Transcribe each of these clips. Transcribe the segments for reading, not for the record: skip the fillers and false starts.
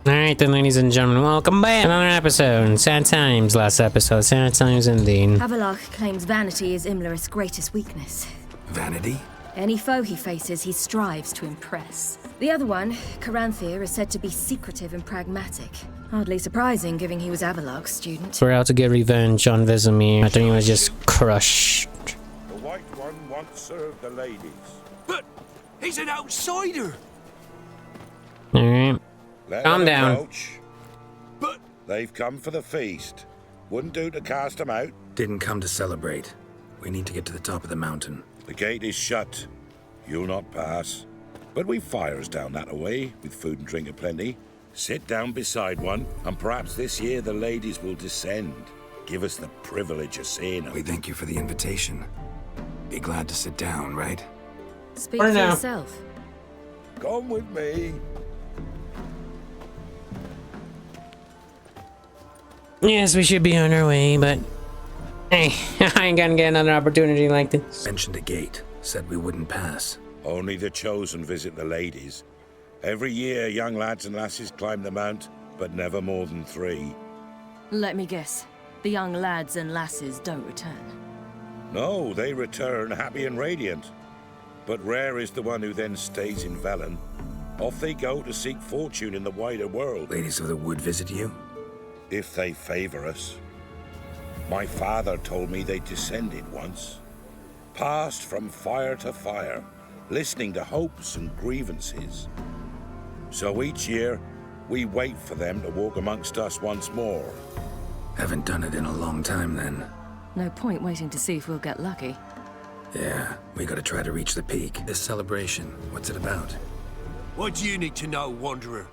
Alright then, ladies and gentlemen, welcome back to another episode. Sad times last episode, sad times indeed. Avallac'h claims vanity is Imlerith's greatest weakness. Vanity? Any foe he faces, he strives to impress. The other one, Caranthir, is said to be secretive and pragmatic. Hardly surprising, given he was Avallac'h's student. We're out to get revenge on Vesemir. I think he was just crushed. The White One once served the ladies. But he's an outsider! Alright. Let Calm them down. approach. But They've come for the feast. Wouldn't do to cast them out. didn't come to celebrate. We need to get to the top of the mountain. The gate is shut. You'll not pass. But we've fires down that away, with food and drink aplenty. Sit down beside one, and perhaps this year the ladies will descend. Give us the privilege of seeing them. We thank you for the invitation. Be glad to sit down, right? Speak For for now. yourself. Come with me. Yes, we should be on our way, but hey, I ain't gonna get another opportunity like this. Mentioned a gate. Said we wouldn't pass. Only the chosen visit the ladies. Every year, young lads and lasses climb the mount, but never more than 3. Let me guess. The young lads and lasses don't return. No, they return happy and radiant. But rare is the one who then stays in Velen. Off they go to seek fortune in the wider world, Ladies of the Wood visit you? if they favor us. My father told me they descended once, passed from fire to fire, listening to hopes and grievances. So each year, we wait for them to walk amongst us once more. Haven't done it in a long time then. No point waiting to see if we'll get lucky. Yeah, we gotta try to reach the peak. This celebration, what's it about? What do you need to know, Wanderer?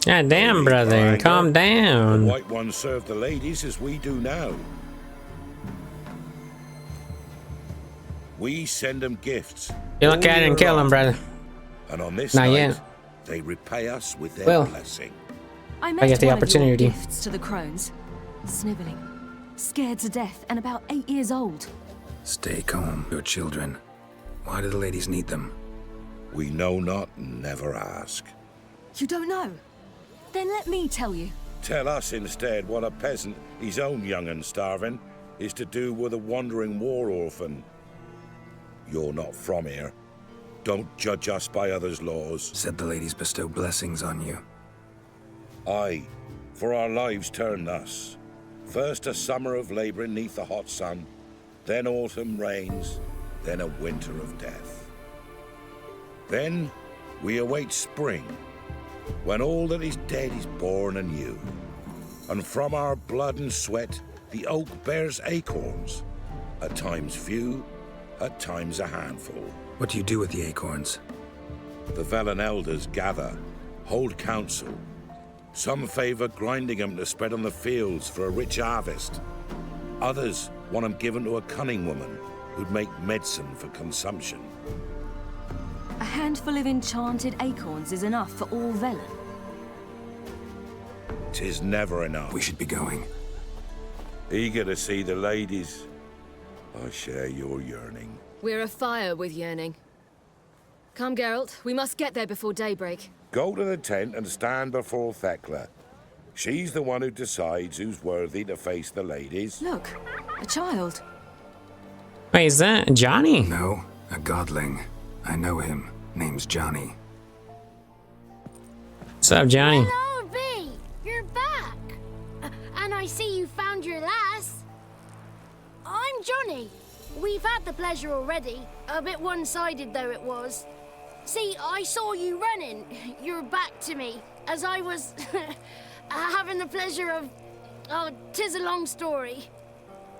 God damn, brother, calm The down. White Ones serve the ladies as we do now. We send them gifts. You look all at it and year kill him, long, brother. And on this Not night, yet. they repay us with their Well. blessing. I get met the one of your opportunity. gifts to the crones. Sniveling. Scared to death and about 8 years old. Stay calm, your children. Why do the ladies need them? We know not and never ask. You don't know? Then let me tell you. Tell us instead what a peasant, his own young and starving, is to do with a wandering war orphan. You're not from here. Don't judge us by others' laws. Said the ladies bestow blessings on you. Aye, for our lives turn thus. First a summer of labouring neath the hot sun, then autumn rains, then a winter of death. Then we await spring, when all that is dead is born anew. And from our blood and sweat, the oak bears acorns, at times few, at times a handful. What do you do with the acorns? The Velen elders gather, hold council. Some favor grinding them to spread on the fields for a rich harvest. Others want them given to a cunning woman who'd make medicine for consumption. A handful of enchanted acorns is enough for all Velen. 'Tis never enough. We should be going. Eager to see the ladies. I share your yearning. We're afire with yearning. Come, Geralt. We must get there before daybreak. Go to the tent and stand before Thekla. She's the one who decides who's worthy to face the ladies. Look, a child. Wait, is that Johnny? No, a godling. I know him. Name's Johnny. What's up, Johnny? Hello, V! You're back! And I see you found your lass. I'm Johnny. We've had the pleasure already. A bit one-sided though it was. See, I saw you running, your back to me, as I was having the pleasure of... Oh, 'tis a long story.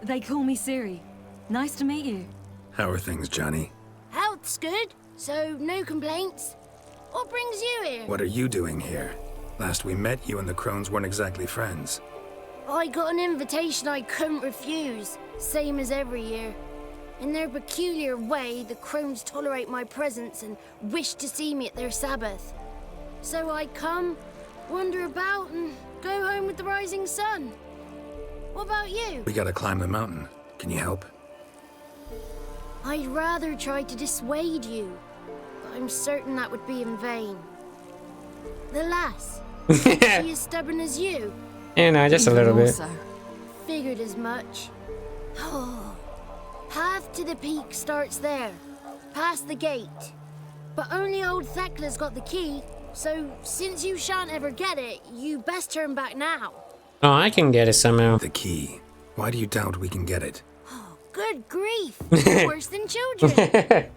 They call me Ciri. Nice to meet you. How are things, Johnny? Health's good, so no complaints. What brings you here? What are you doing here? Last we met, you and the crones weren't exactly friends. I got an invitation I couldn't refuse, same as every year. In their peculiar way, the crones tolerate my presence and wish to see me at their Sabbath. So I come, wander about, and go home with the rising sun. What about you? We gotta climb the mountain. Can you help? I'd rather try to dissuade you, but I'm certain that would be in vain. The lass, She as stubborn as you? You know, just a little bit. Also, Figured as much. Path to the peak starts there, past the gate. But only old Thekla's got the key, so since you shan't ever get it, you best turn back now. Oh, I can get it somehow. The key. Why do you doubt we can get it? Good grief, worse than children.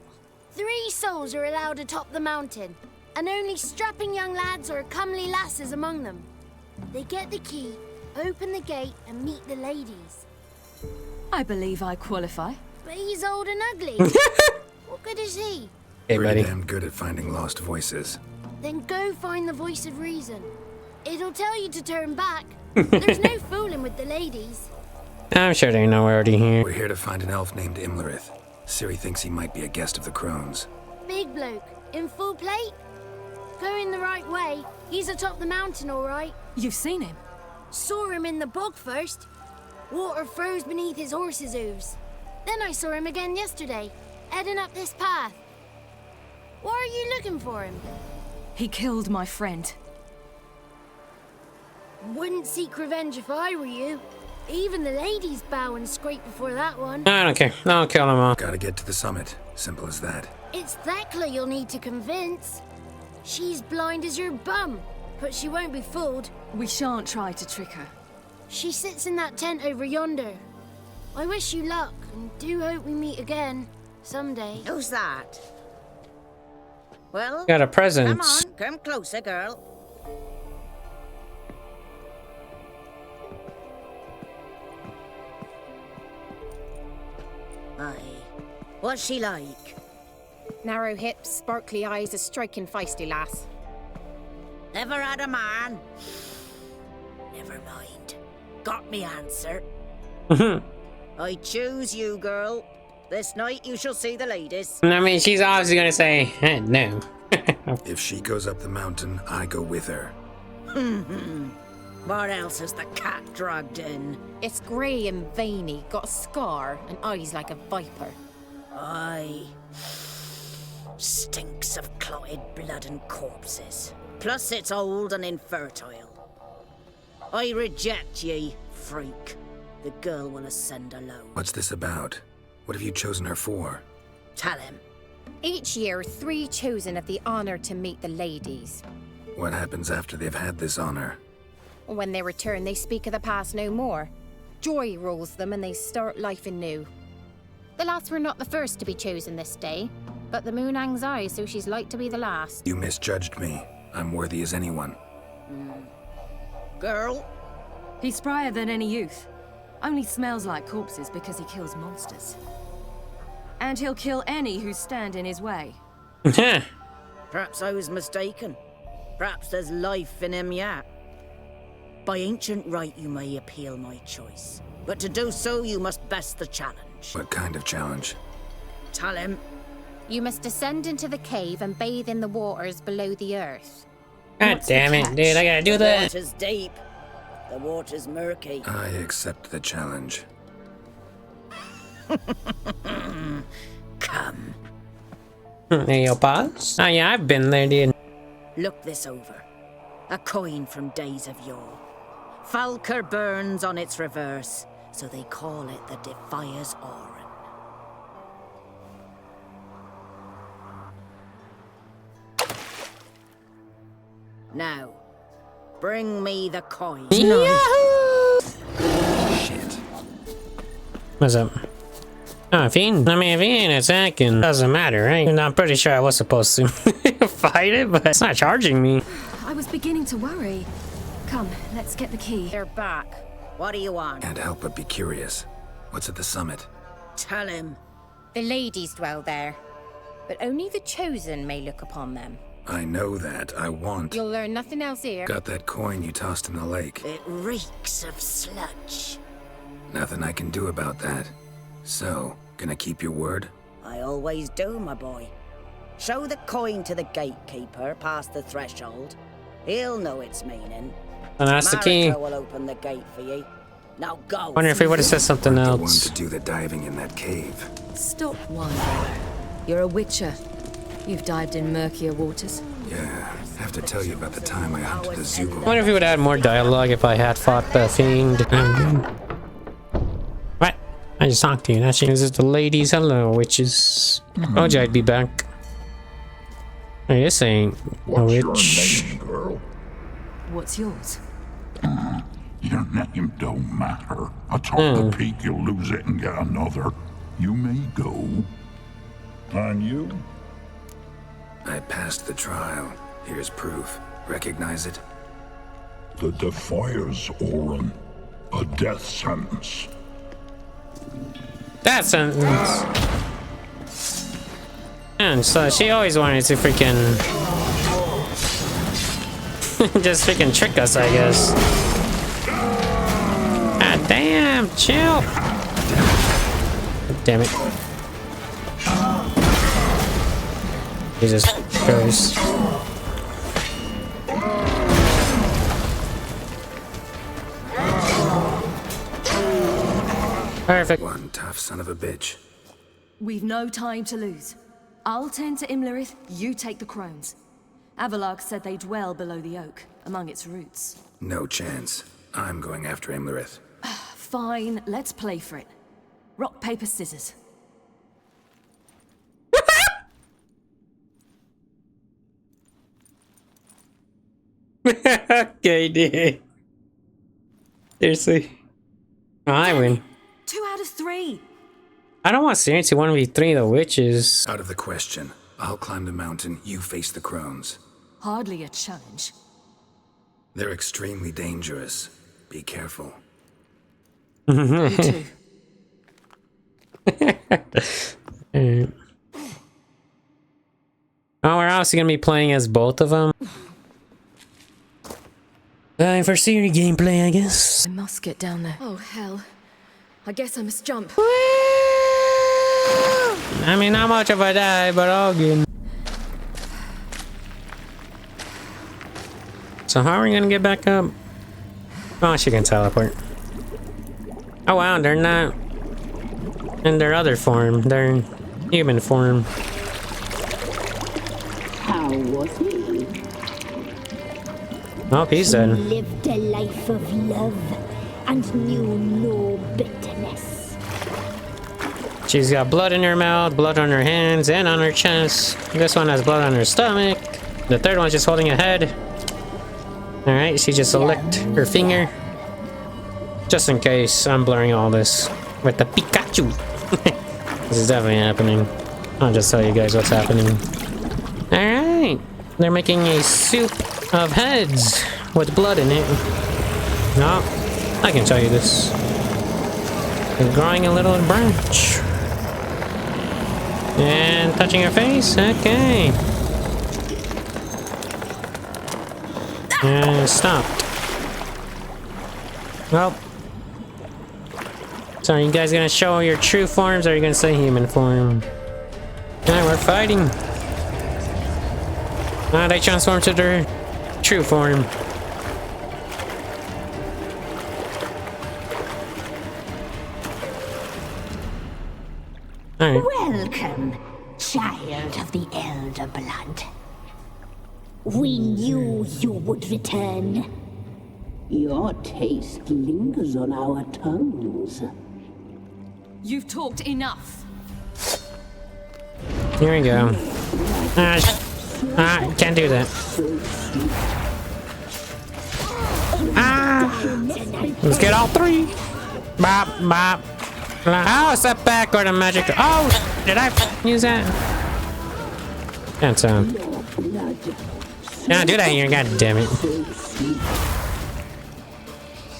3 souls are allowed atop the mountain, and only strapping young lads or comely lasses among them. They get the key, open the gate, and meet the ladies. I believe I qualify. But he's old and ugly. What good is he? Hey, Pretty buddy. damn good at finding lost voices. Then go find the voice of reason. It'll tell you to turn back. There's no fooling with the ladies. I'm sure they know we're already here. We're here to find an elf named Imlerith. Ciri thinks he might be a guest of the crones. Big bloke, in full plate. Going the right way. He's atop the mountain, all right. You've seen him? Saw him in the bog first. Water froze beneath his horse's hooves. Then I saw him again yesterday, heading up this path. Why are you looking for him? He killed my friend. Wouldn't seek revenge if I were you. Even the ladies bow and scrape before that one. I don't care. I'll kill them all. Gotta get to the summit. Simple as that. It's Thekla you'll need to convince. She's blind as your bum, but she won't be fooled. We shan't try to trick her. She sits in that tent over yonder. I wish you luck, and do hope we meet again, someday. Who's that? Well, Got a come present. on, come closer, girl. Aye. What's she like? Narrow hips, sparkly eyes, a striking feisty lass. Never had a man? Never mind. Got me answer. I choose you, girl. This night you shall see the ladies. I mean, she's obviously gonna say no. If she goes up the mountain, I go with her. What else has the cat dragged in? It's grey and veiny, got a scar, and eyes like a viper. Aye. Stinks of clotted blood and corpses. Plus it's old and infertile. I reject ye, freak. The girl will ascend alone. What's this about? What have you chosen her for? Tell him. Each year, 3 chosen have the honour to meet the ladies. What happens after they've had this honor? When they return, they speak of the past no more. Joy rules them and they start life anew. The lass were not the first to be chosen this day, but the moon hangs high, so she's like to be the last. You misjudged me. I'm worthy as anyone. Girl, He's sprier than any youth. Only smells like corpses because he kills monsters. And he'll kill any who stand in his way. perhaps I was mistaken. Perhaps there's life in him yet. By ancient right you may appeal my choice. But to do so you must best the challenge. What kind of challenge? Tell him. You must descend into the cave and bathe in the waters below the earth. God damn it, dude, I gotta do The that. water's deep. The water's murky. I accept the challenge. Come. Hey, yo, pause. Oh, yeah, I've been there, dude. Look this over. A coin from days of yore. Falker burns on its reverse, so they call it the Defier's Oran. Now, bring me the coin. Yahoo! Shit. What's up? Oh, if he ain't attacking, doesn't matter, right? And I'm pretty sure I was supposed to fight it, but it's not charging me. I was beginning to worry. Come, let's get the key. They're back. What do you want? Can't help but be curious. What's at the summit? Tell him. The ladies dwell there, but only the chosen may look upon them. I know that. I want. You'll learn nothing else here. Got that coin you tossed in the lake. It reeks of sludge. Nothing I can do about that. So, gonna keep your word? I always do, my boy. Show the coin to the gatekeeper past the threshold. He'll know its meaning. And that's the key. Marika will open the gate for you. Now go. Wonder if he would have said something The one else. to do the diving in that cave. Stop wandering. You're a witcher. You've dived in murkier waters. Yeah, I have to tell you about the time I hunted a Zuko. I wonder if we would add more dialogue if I had fought the Fiend. What? I just talked to you. That's This is the ladies. Hello, witches. Told you I'd be back. Hey, this ain't a witch. Your name, girl? What's yours? Your name don't matter. Atop the peak, you'll lose it and get another. You may go. And you? I passed the trial. Here's proof. Recognize it? The Defier's Orin. A death sentence. That sentence. And so she always wanted to freaking just freaking trick us, I guess. Ah, damn, chill. Damn it. Jesus Christ. Perfect. One tough son of a bitch. We've no time to lose. I'll tend to Imlerith, you take the crones. Avalok said they dwell below the oak, among its roots. No chance. I'm going after Imlerith. Fine, let's play for it. Rock, paper, scissors. Okay, dude. Seriously. Oh, I win. 2 out of 3. I don't want Ciri to 1v3 the witches. Out of the question. I'll climb the mountain, you face the crones. Hardly a challenge. They're extremely dangerous. Be careful. You too. Oh, we're also gonna be playing as both of them. Time for Ciri gameplay, I guess. I must get down there. Oh, hell. I guess I must jump. I mean, not much of a die, but all good. So how are we gonna get back up? Oh, she can teleport. Oh wow, they're not in their other form. They're in human form. How was he? Oh, he's dead. Lived a life of love and knew no bitterness. She's got blood in her mouth, blood on her hands, and on her chest. This one has blood on her stomach. The third one's just holding a head. Alright, she just licked her finger. Just in case I'm blurring all this with the Pikachu. This is definitely happening. I'll just tell you guys what's happening. Alright. They're making a soup of heads with blood in it. No, I can tell you this. They're growing a little branch. And touching her face? Okay. And stopped. Well. So are you guys gonna show your true forms or are you gonna say human form? Alright, we're fighting. They transform to their true form. Alright. Welcome, child of the Elder Blood. We knew you would return. Your taste lingers on our tongues. You've talked enough. Here we go. Can't do that. Let's get all 3. Bop, bop. Oh, step back or the magic. Oh, did I use that? Can't do that here, god damn it.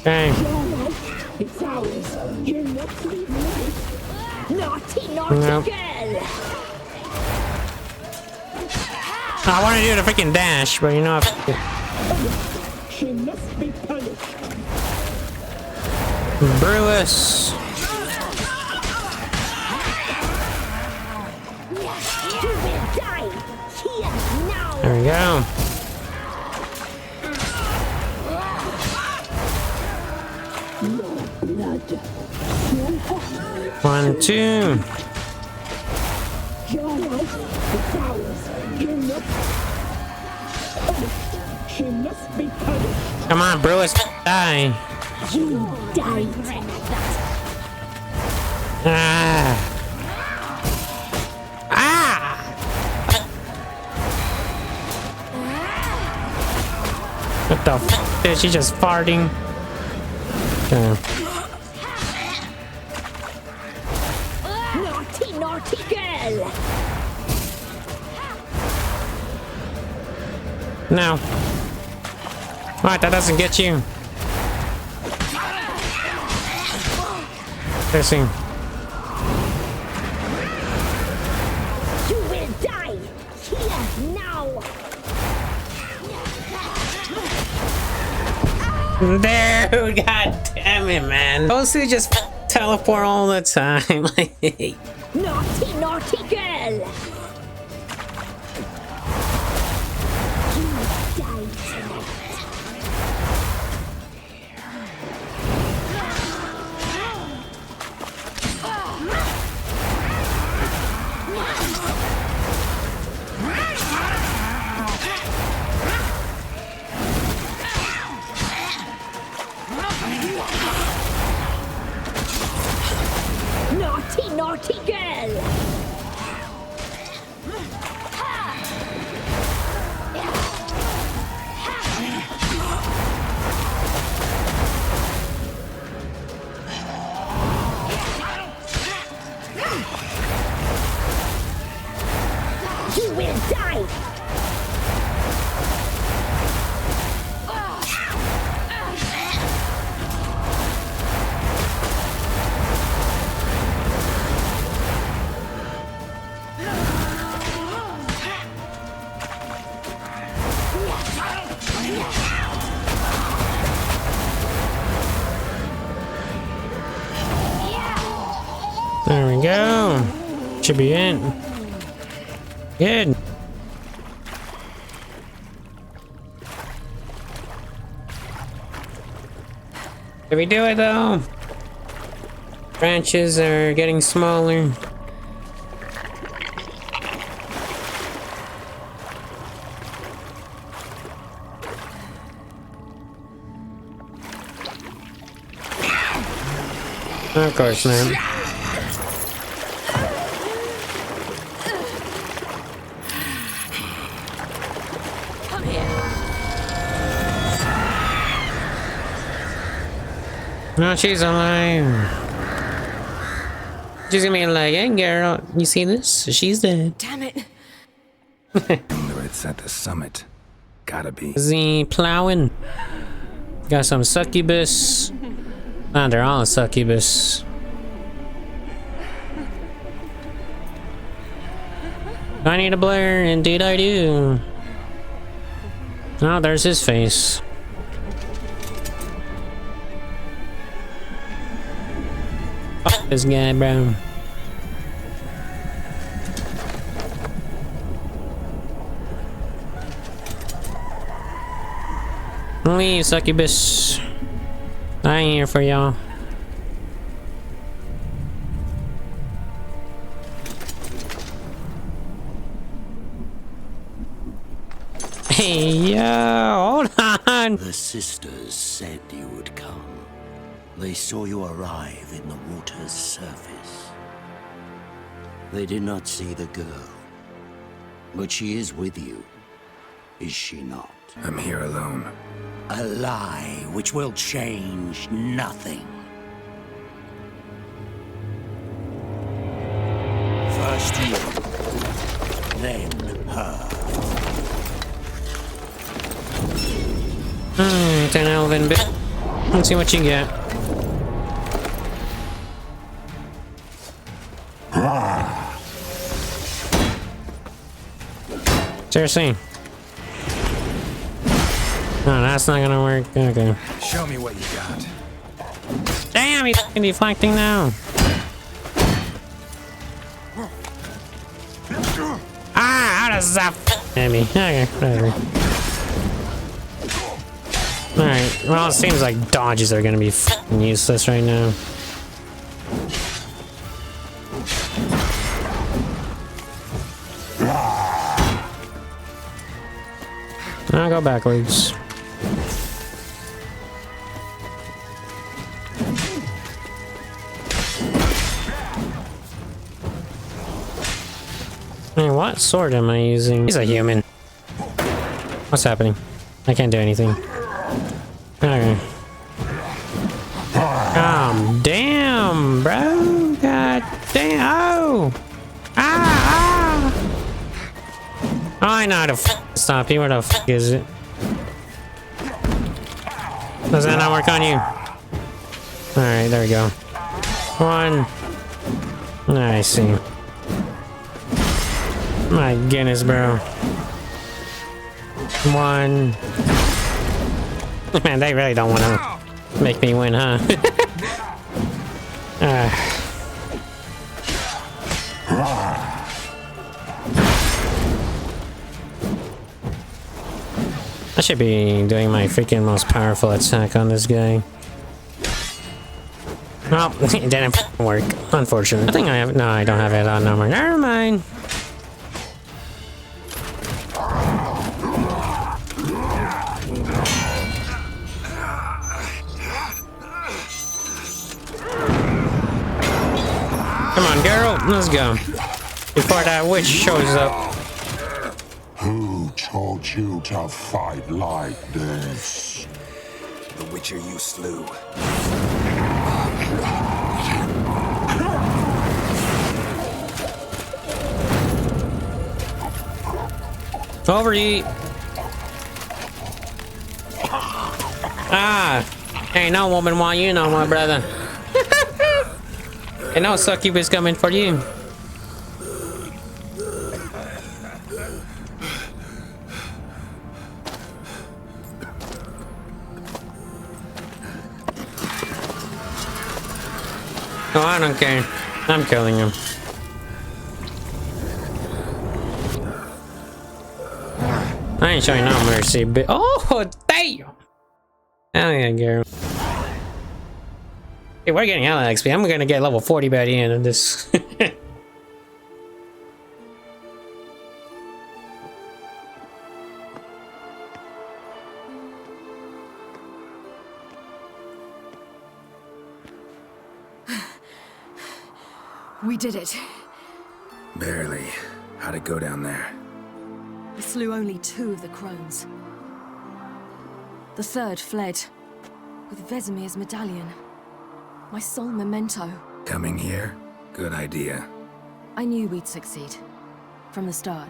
Okay. Nope. I want to do the freaking dash, but you know, Brewis. There we go. One, two. Geralt betrayals. She must be punished. Come on, bro, let's die. You died tonight. Ah. Ah. What the f? Is she just farting? Okay. Naughty, naughty girl. No. What? That doesn't get you. Piercing. You will die here now. Dude, god damn it, man. Those two just teleport all the time. Naughty, naughty girl. You die tonight. Naughty, naughty girl! You will die! There we go. Should be in. Good. Did we do it though? Branches are getting smaller. Of course not. No, she's alive. She's gonna be like, hey, Geralt, you see this? She's dead. Damn it. Imlerith's at the summit. Gotta be. Is he plowing? Got some succubus. Ah, they're all succubus. I need a blur, indeed I do. Oh, there's his face. Fuck this guy, bro. Leave, succubus. I ain't here for y'all. Hey, yo, hold on. The sisters said you would come. They saw you arrive in the water's surface. They did not see the girl. But she is with you, is she not? I'm here alone. A lie which will change nothing. First you, then her. It's an elven bit. Let's see what you get. Seriously. Oh, that's not gonna work. Okay. Show me what you got. Damn, he's fucking deflecting now. Ah, how does that hit me? Okay, whatever. Alright, well, it seems like dodges are gonna be fucking useless right now. go backwards. Hey, what sword am I using? He's a human. What's happening? I can't do anything. Okay. Damn, bro. God damn. Oh. Ah. Oh, I know how to stop you. Where the is it? Does that not work on you? Alright, there we go. One. I see. My goodness, bro. One. Man, they really don't want to make me win, huh? I should be doing my freaking most powerful attack on this guy. Well, it didn't work, unfortunately. I think I have. No, I don't have it on no more. Never mind. Come on, Geralt, let's go. Before that witch shows up. Who told you to fight like this? The witcher you slew. Overeat. Ah, ain't no woman want you no more, brother. And no succubus coming for you. Oh, I don't care. I'm killing him. I ain't showing no mercy, but oh damn! Hell yeah, Geralt. Hey, we're getting hella XP. I'm gonna get level 40 by the end of this. We did it. Barely. How'd it go down there? We slew only 2 of the crones. The third fled with Vesemir's medallion. My sole memento. Coming here? Good idea. I knew we'd succeed. From the start.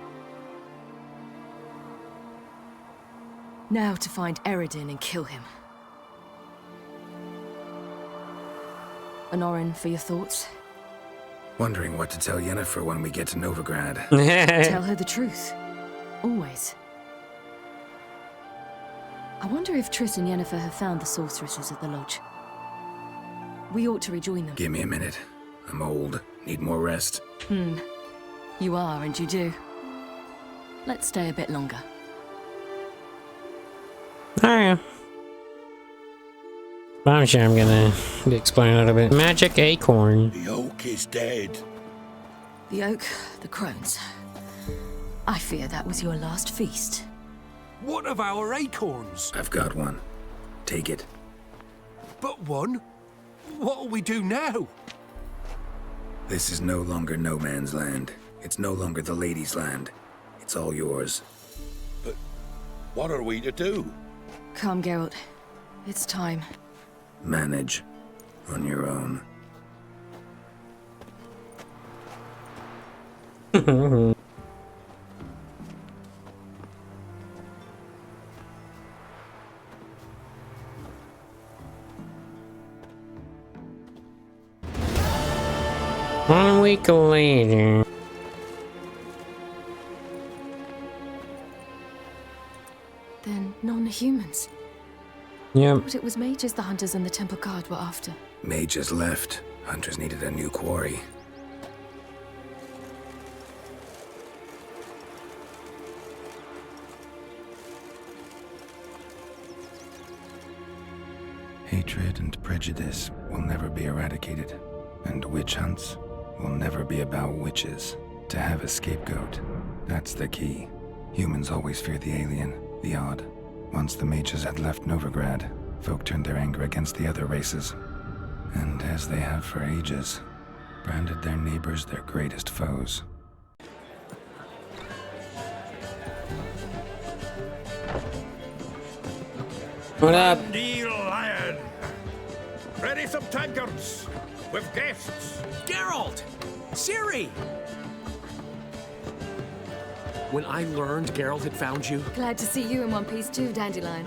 Now to find Eredin and kill him. Honorin, for your thoughts? Wondering what to tell Yennefer when we get to Novigrad. Tell her the truth. Always. I wonder if Triss and Yennefer have found the sorceresses at the lodge. We ought to rejoin them. Give me a minute. I'm old. Need more rest. You are, and you do. Let's stay a bit longer. Alright. I'm sure I'm gonna be exploring a little bit. Magic acorn. The oak is dead. The oak, the crones. I fear that was your last feast. What of our acorns? I've got one. Take it. But one? What'll we do now? This is no longer no man's land. It's no longer the lady's land. It's all yours. But what are we to do? Come, Geralt. It's time. Manage. On your own. One week later. Then non-humans. Yep. But it was mages the hunters and the temple guard were after. Mages left. Hunters needed a new quarry. Hatred and prejudice will never be eradicated, and witch hunts will never be about witches. To have a scapegoat, that's the key. Humans always fear the alien, the odd, Once the mages had left Novigrad, folk turned their anger against the other races. And as they have for ages, branded their neighbors their greatest foes. What up? Lion! Ready some tankards with guests. Geralt! Ciri! When I learned Geralt had found you... Glad to see you in one piece too, Dandelion.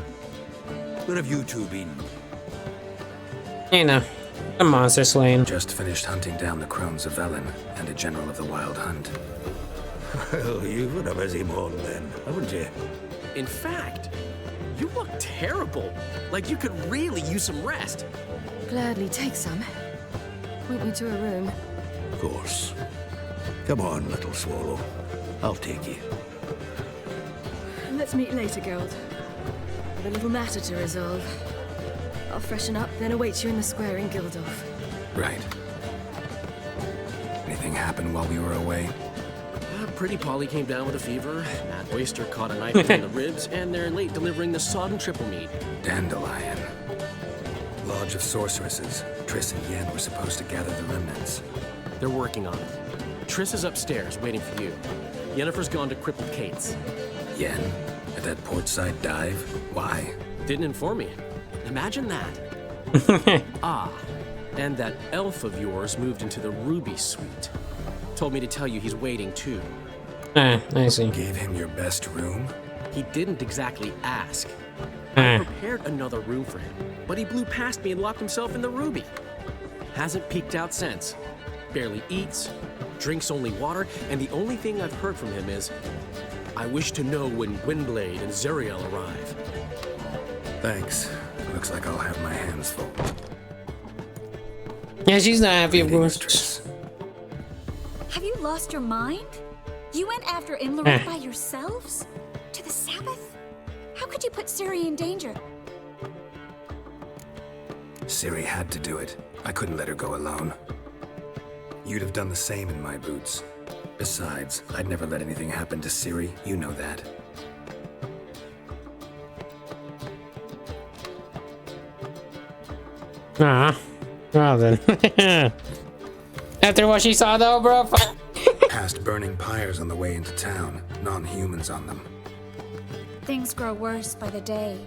Where have you two been? You know, a monster slaying. Just finished hunting down the crones of Velen and a general of the Wild Hunt. Well, you've had a busy morning then, haven't you? In fact, you look terrible. Like you could really use some rest. Gladly take some. Point me to a room. Of course. Come on, little swallow. I'll take you. Let's meet later, Geralt. With a little matter to resolve. I'll freshen up, then await you in the square in Gildorf. Right. Anything happen while we were away? Pretty Polly came down with a fever. Mad Oyster caught a knife between the ribs, and they're late delivering the sodden triple meat. Dandelion. Lodge of Sorceresses. Triss and Yen were supposed to gather the remnants. They're working on it. Triss is upstairs, waiting for you. Yennefer's gone to crippled Kate's. Yen? At that portside dive? Why? Didn't inform me. Imagine that. And that elf of yours moved into the Ruby Suite. Told me to tell you he's waiting too. I see. Gave him your best room? He didn't exactly ask. I prepared another room for him, but he blew past me and locked himself in the Ruby. Hasn't peeked out since. Barely eats, drinks only water, and the only thing I've heard from him is, I wish to know when Gwynblade and Zariel arrive. Thanks. Looks like I'll have my hands full. Yeah, she's not happy, of course. Have you lost your mind? You went after Imlerith by yourselves? To the Sabbath? How could you put Ciri in danger? Ciri had to do it. I couldn't let her go alone. You'd have done the same in my boots. Besides, I'd never let anything happen to Ciri. You know that. Well then. After what she saw though, bro. Past burning pyres on the way into town. Non-humans on them. Things grow worse by the day.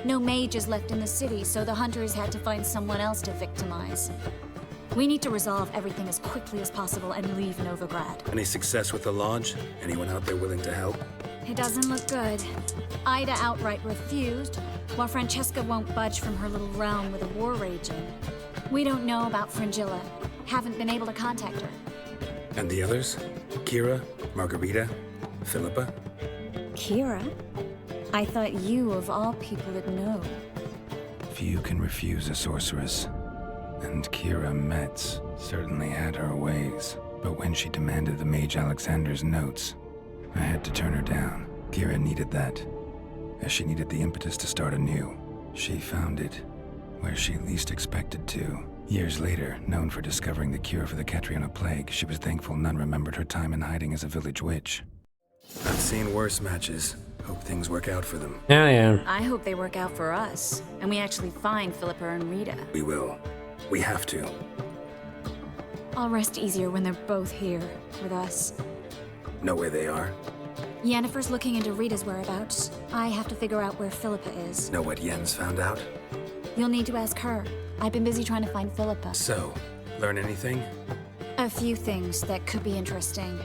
No mages left in the city, so the hunters had to find someone else to victimize. We need to resolve everything as quickly as possible and leave Novigrad. Any success with the lodge? Anyone out there willing to help? It doesn't look good. Ida outright refused, while Francesca won't budge from her little realm with a war raging. We don't know about Fringilla. Haven't been able to contact her. And the others? Kira? Margarita? Philipa? Kira? I thought you, of all people, would know. Few can refuse a sorceress. And Kira Metz certainly had her ways. But when she demanded the Mage Alexander's notes, I had to turn her down. Kira needed that, as she needed the impetus to start anew. She found it where she least expected to. Years later, known for discovering the cure for the Catriona plague, she was thankful none remembered her time in hiding as a village witch. I've seen worse matches. Hope things work out for them. Yeah. I hope they work out for us, and we actually find Philipa and Rita. We will. We have to. I'll rest easier when they're both here with us. Know where they are? Yennefer's looking into Rita's whereabouts. I have to figure out where Philipa is. Know what Yen's found out? You'll need to ask her. I've been busy trying to find Philipa. So, learn anything? A few things that could be interesting.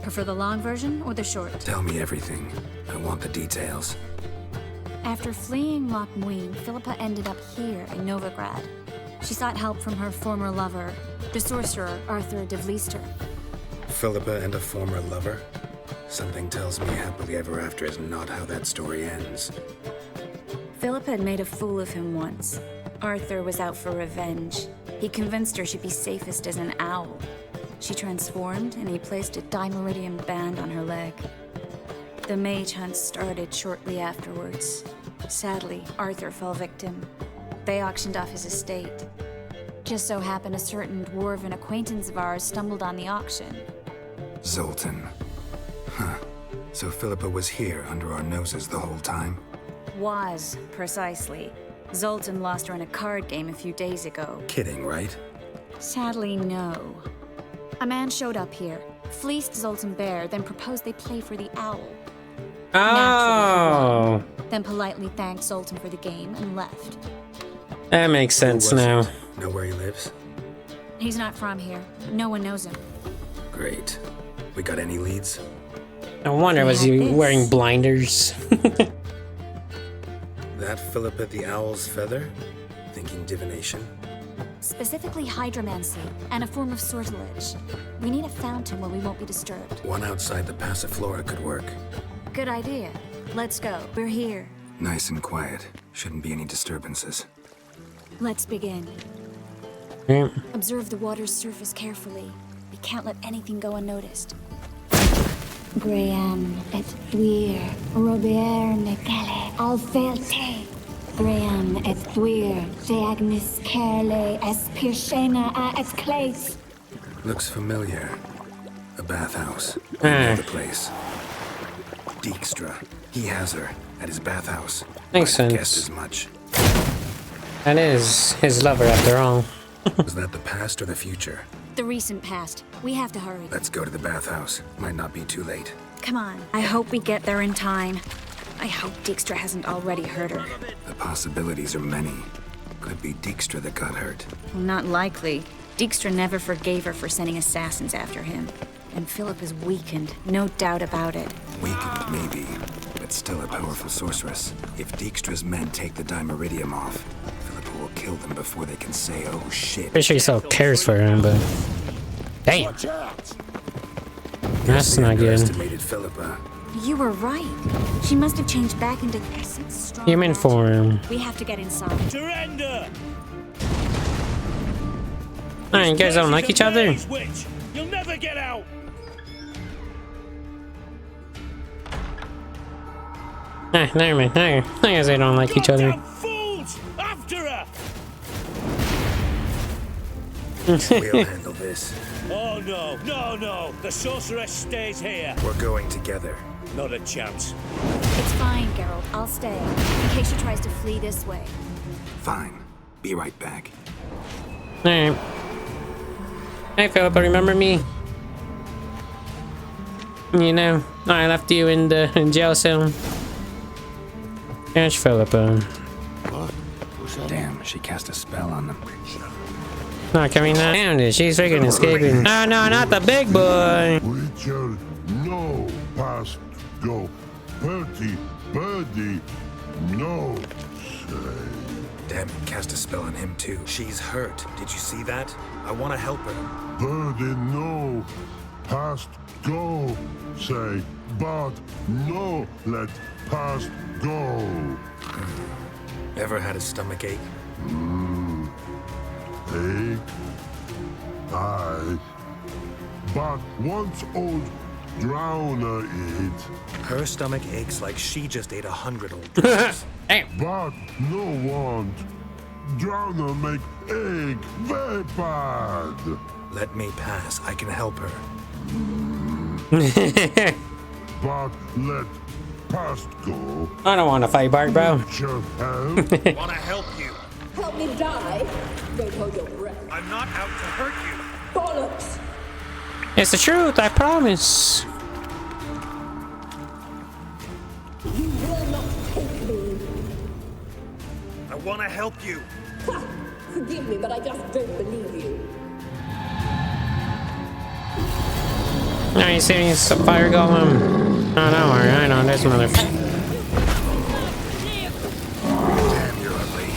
Prefer the long version or the short? Tell me everything. I want the details. After fleeing Loch Muin, Philipa ended up here in Novigrad. She sought help from her former lover, the sorcerer Arthur de Vlister. Philipa and a former lover? Something tells me happily ever after is not how that story ends. Philipa had made a fool of him once. Arthur was out for revenge. He convinced her she'd be safest as an owl. She transformed, and he placed a Dimeridian band on her leg. The mage hunt started shortly afterwards. Sadly, Arthur fell victim. They auctioned off his estate. Just so happened a certain dwarven acquaintance of ours stumbled on the auction. Zoltan. Huh. So Philipa was here under our noses the whole time? Was, precisely. Zoltan lost her in a card game a few days ago. Kidding, right? Sadly, no. A man showed up here, fleeced Zoltan bare, then proposed they play for the owl. Oh, Then politely thanked Zoltan for the game and left. that makes sense now. Know where he lives? He's not from here. No one knows him. Great. We got any leads? No wonder was he wearing blinders. That Philipa the Owl's feather? Thinking divination? Specifically hydromancy, and a form of sortilege. We need a fountain where we won't be disturbed. One outside the Passiflora could work. Good idea. Let's go. We're here. Nice and quiet. Shouldn't be any disturbances. Let's begin. Yeah. Observe the water's surface carefully. We can't let anything go unnoticed. Graham et thuir, Robert Micale, Alfelte. Graham et thuir, Deagnis Kerle, es Pirshena a es Clace. Looks familiar. A bathhouse. Another place. Dijkstra. He has her at his bathhouse. Makes sense. Guessed as much. That is his lover after all. Was that the past or the future? The recent past. We have to hurry. Let's go to the bathhouse. Might not be too late. Come on. I hope we get there in time. I hope Dijkstra hasn't already hurt her. The possibilities are many. Could be Dijkstra that got hurt. Well, not likely. Dijkstra never forgave her for sending assassins after him. And Philip is weakened, no doubt about it. Weakened, maybe, but still a powerful sorceress. If Dijkstra's men take the Dimeridium off, Philippa will kill them before they can say, oh shit. Pretty sure he still cares for him, but... Damn! That's not good. Underestimated Philippa. You were right. She must have changed back into Human form. We have to get inside. Surrender! Alright, you guys don't like each other? You'll never get out! Never mind. I guess they don't like each other. Fools! After her! We'll handle this. Oh no, no! The sorceress stays here. We're going together. Not a chance. It's fine, Geralt. I'll stay. In case she tries to flee this way. Fine. Be right back. Alright. Hey, Philippa, remember me? You know, I left you in the jail cell. Gosh, Philippa. Damn, she cast a spell on them. Not coming down. Damn, she's freaking escaping. No, not the big boy. Witcher, no past go. Birdie, no say. Damn, cast a spell on him too. She's hurt. Did you see that? I want to help her. Birdie, no past go say. But no let past go. Ever had a stomach ache? Ache? Aye. But once old Drowner eat. Her stomach aches like she just ate 100 old drugs. But no want. Drowner make ache very bad. Let me pass. I can help her. But let past go. I don't want to fight Bart, bro. Wanna help you? Help me die? Don't hold your breath. I'm not out to hurt you. Bollocks! It's the truth, I promise. You will not take me. I wanna help you. Ha! Forgive me, but I just don't believe you. Are you serious? A fire golem? Oh, don't worry, I know this motherfucker. Damn, you're ugly.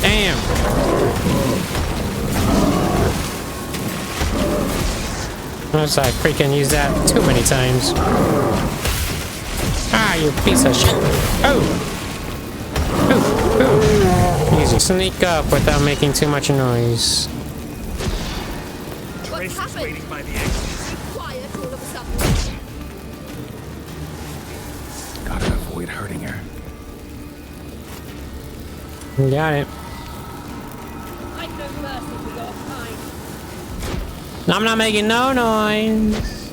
Damn. Once I freaking used that too many times. Ah, you piece of shit. Oh! Ooh. Easy. Sneak up without making too much noise. Trace is waiting by the exit. Quiet all of a sudden. Gotta avoid hurting her. You got it. I've no mercy for your kind. I'm not making no noise.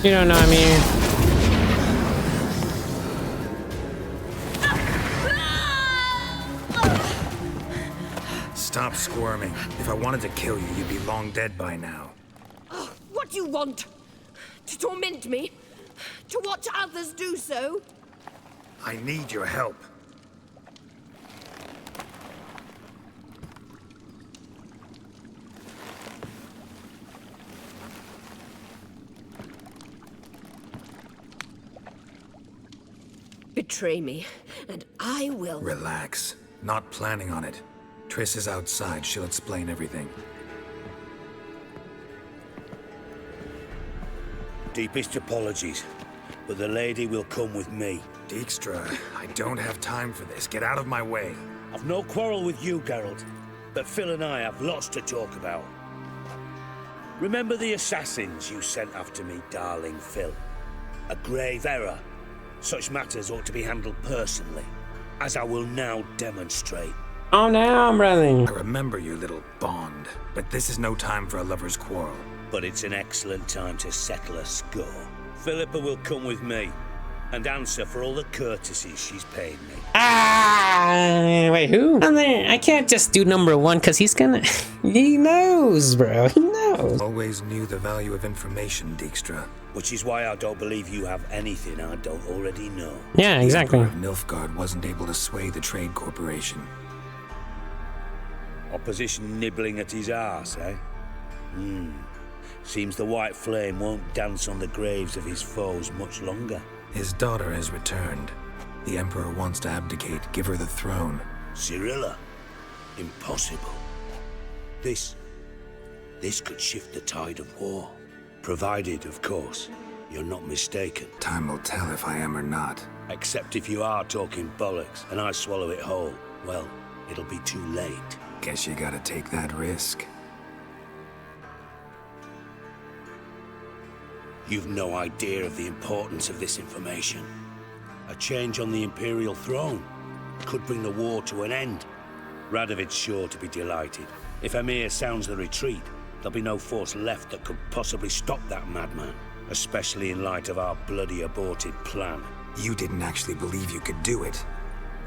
You don't know what I mean. Stop squirming. If I wanted to kill you, you'd be long dead by now. Oh, what do you want? To torment me? To watch others do so? I need your help. Betray me, and I will... Relax. Not planning on it. Triss is outside. She'll explain everything. Deepest apologies, but the lady will come with me. Dijkstra, I don't have time for this. Get out of my way. I've no quarrel with you, Geralt, but Phil and I have lots to talk about. Remember the assassins you sent after me, darling Phil? A grave error. Such matters ought to be handled personally, as I will now demonstrate. Oh no, brother. I remember your little bond, but this is no time for a lover's quarrel. But it's an excellent time to settle a score. Philippa will come with me and answer for all the courtesies she's paid me. Wait, who? I can't just do number one because he's gonna... He knows, bro. He knows. Always knew the value of information, Dijkstra. Which is why I don't believe you have anything I don't already know. Yeah, exactly. The Emperor of Nilfgaard wasn't able to sway the Trade Corporation. Opposition nibbling at his arse, eh? Seems the White Flame won't dance on the graves of his foes much longer. His daughter has returned. The Emperor wants to abdicate, give her the throne. Cirilla? Impossible. This could shift the tide of war. Provided, of course, you're not mistaken. Time will tell if I am or not. Except if you are talking bollocks and I swallow it whole, well, it'll be too late. Guess you gotta take that risk. You've no idea of the importance of this information. A change on the Imperial throne could bring the war to an end. Radovid's sure to be delighted. If Emir sounds the retreat, there'll be no force left that could possibly stop that madman, especially in light of our bloody aborted plan. You didn't actually believe you could do it.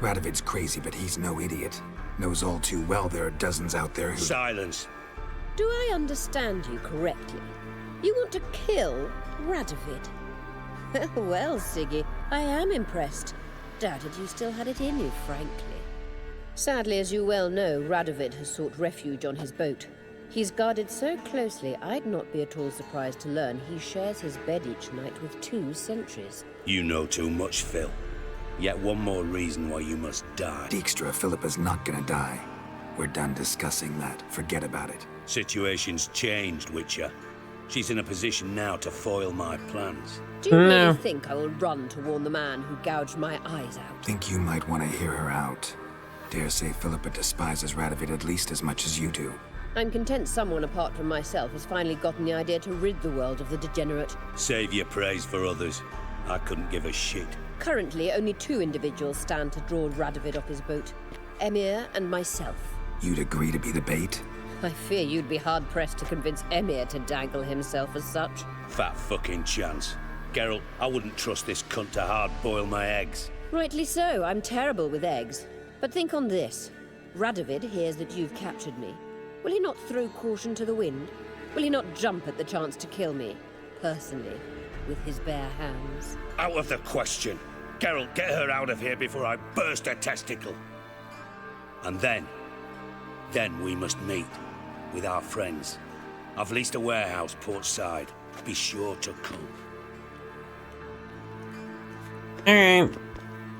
Radovid's crazy, but he's no idiot. Knows all too well there are dozens out there who... Silence! Do I understand you correctly? You want to kill Radovid? Well, Siggy, I am impressed. Doubted you still had it in you, frankly. Sadly, as you well know, Radovid has sought refuge on his boat. He's guarded so closely, I'd not be at all surprised to learn he shares his bed each night with 2 sentries. You know too much, Phil. Yet one more reason why you must die. Dijkstra, Philippa's not gonna die. We're done discussing that. Forget about it. Situation's changed, Witcher. She's in a position now to foil my plans. Do you really think I will run to warn the man who gouged my eyes out? Think you might want to hear her out. Dare say Philippa despises Radovid at least as much as you do. I'm content someone apart from myself has finally gotten the idea to rid the world of the degenerate. Save your praise for others. I couldn't give a shit. Currently, only 2 individuals stand to draw Radovid off his boat. Emir and myself. You'd agree to be the bait? I fear you'd be hard-pressed to convince Emir to dangle himself as such. Fat fucking chance. Geralt, I wouldn't trust this cunt to hard-boil my eggs. Rightly so, I'm terrible with eggs. But think on this. Radovid hears that you've captured me. Will he not throw caution to the wind? Will he not jump at the chance to kill me, personally, with his bare hands? Out of the question. Geralt, get her out of here before I burst her testicle. And then we must meet with our friends. I've leased a warehouse port side. Be sure to come. Alright.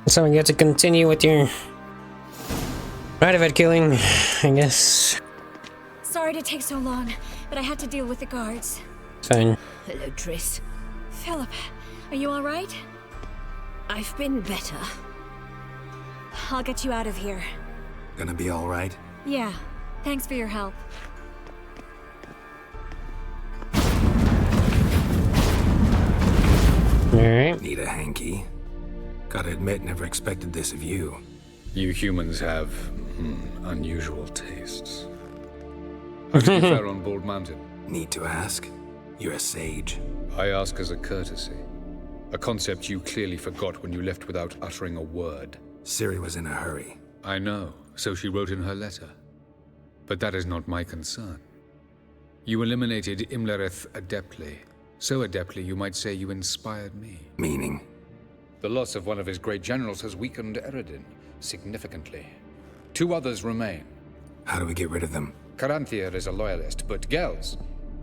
So we get to continue with your Radovid killing, I guess. Sorry to take so long, but I had to deal with the guards. Fine. Hello, Triss. Philip, are you alright? I've been better. I'll get you out of here. Gonna be alright? Yeah. Thanks for your help. Alright. Need a hanky? Gotta admit, never expected this of you. You humans have unusual tastes. How did you fare on Bald Mountain? Need to ask? You're a sage. I ask as a courtesy. A concept you clearly forgot when you left without uttering a word. Ciri was in a hurry. I know, so she wrote in her letter. But that is not my concern. You eliminated Imlerith adeptly. So adeptly, you might say you inspired me. Meaning? The loss of one of his great generals has weakened Eredin significantly. 2 others remain. How do we get rid of them? Caranthir is a loyalist, but Gels,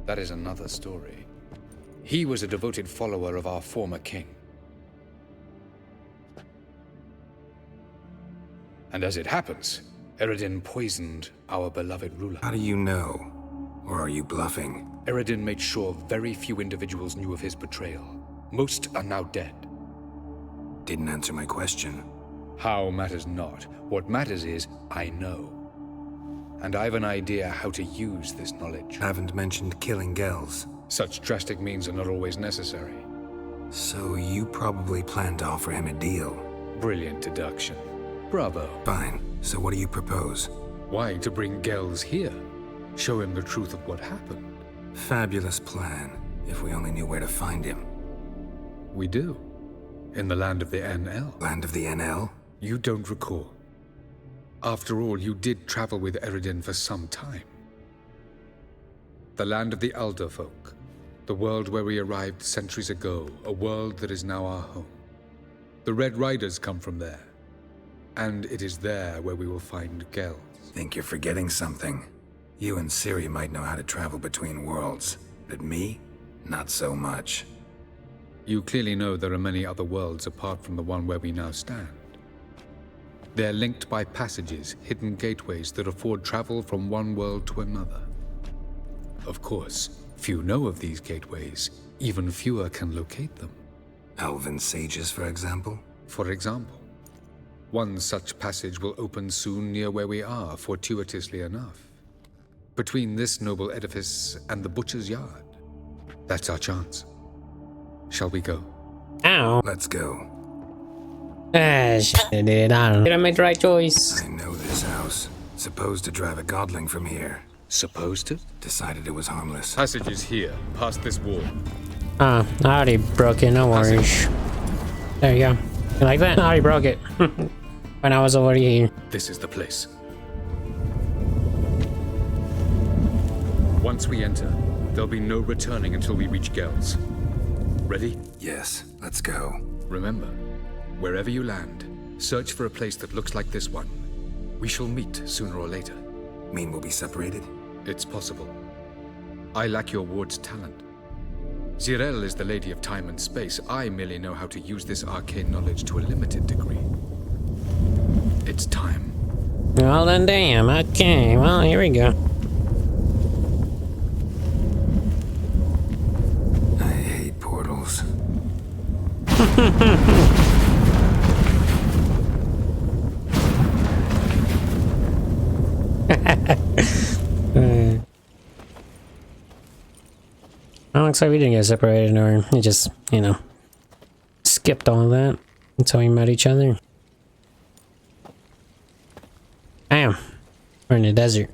that is another story. He was a devoted follower of our former king. And as it happens, Eredin poisoned our beloved ruler. How do you know? Or are you bluffing? Eredin made sure very few individuals knew of his betrayal. Most are now dead. Didn't answer my question. How matters not. What matters is, I know. And I've an idea how to use this knowledge. Haven't mentioned killing Gels. Such drastic means are not always necessary. So you probably plan to offer him a deal. Brilliant deduction. Bravo. Fine. So what do you propose? Why, to bring Gels here. Show him the truth of what happened. Fabulous plan, if we only knew where to find him. We do. In the land of the NL. Land of the NL? You don't recall. After all, you did travel with Eredin for some time. The land of the Elder folk. The world where we arrived centuries ago. A world that is now our home. The Red Riders come from there. And it is there where we will find Gels. Think you're forgetting something. You and Ciri might know how to travel between worlds, but me? Not so much. You clearly know there are many other worlds apart from the one where we now stand. They're linked by passages, hidden gateways that afford travel from one world to another. Of course, few know of these gateways. Even fewer can locate them. Elven sages, for example? For example. One such passage will open soon near where we are, fortuitously enough. Between this noble edifice and the butcher's yard. That's our chance. Shall we go? Ow. Let's go. Shit, dude. I don't know. Did I make the right choice? I know this house. Supposed to drive a godling from here. Supposed to? Decided it was harmless. Passage is here, past this wall. I already broke it, no worries. There you go. You like that? I already broke it. When I was already here. This is the place. Once we enter, there'll be no returning until we reach Gels. Ready? Yes, let's go. Remember, wherever you land, search for a place that looks like this one. We shall meet sooner or later. Mean we'll be separated? It's possible. I lack your ward's talent. Zirel is the lady of time and space. I merely know how to use this arcane knowledge to a limited degree. It's time. Well then, damn. Okay, well, here we go. I hate portals. Well, looks like we didn't get separated, or it just, you know, skipped all that until we met each other. Damn, we're in the desert.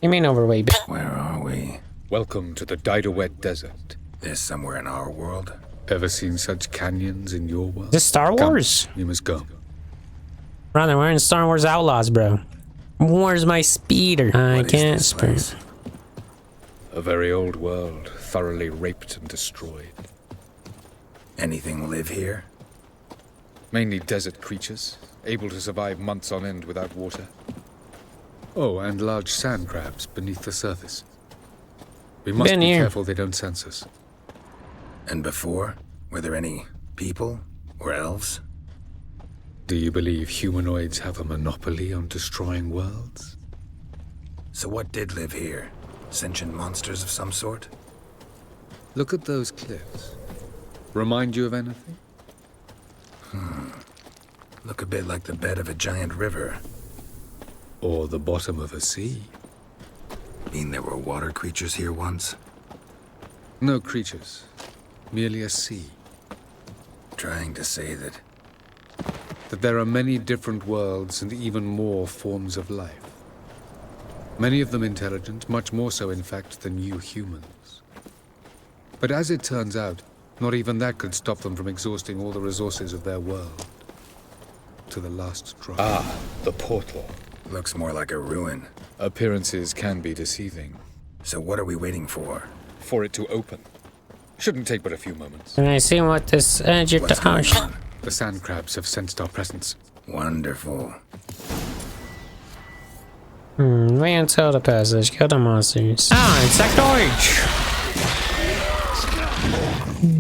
You mean overweight? Where are we? Welcome to the Didawet Desert. This somewhere in our world? Ever seen such canyons in your world? Is this Star Wars? Come, you must go. Brother, we're in Star Wars Outlaws, bro. Where's my speeder? I can't sprint. A very old world, thoroughly raped and destroyed. Anything live here? Mainly desert creatures, able to survive months on end without water. Oh, and large sand crabs beneath the surface. We must be careful they don't sense us. And before? Were there any people? Or elves? Do you believe humanoids have a monopoly on destroying worlds? So what did live here? Sentient monsters of some sort? Look at those cliffs. Remind you of anything? Look a bit like the bed of a giant river. Or the bottom of a sea. Mean there were water creatures here once? No creatures. Merely a sea. Trying to say that there are many different worlds and even more forms of life. Many of them intelligent, much more so in fact than you humans. But as it turns out, not even that could stop them from exhausting all the resources of their world. to the last drop. Ah, the portal. Looks more like a ruin. Appearances can be deceiving. So what are we waiting for? For it to open. Shouldn't take but a few moments. Can I see what this edge of the The sand crabs have sensed our presence. Wonderful. Wait until the passage. Kill the monsters. Ah, insect orange.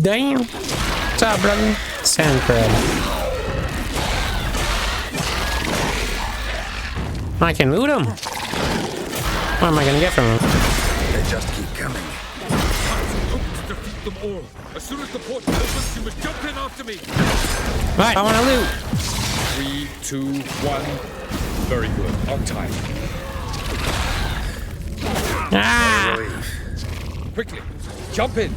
Damn. What's up, brother? Sand crab. I can loot him. What am I gonna get from him? They just keep coming. Defeat them all. As soon as the portal opens, you must jump in after me. Right, I want to loot. 3, 2, 1. Very good. On time. Ah! Quickly, jump in.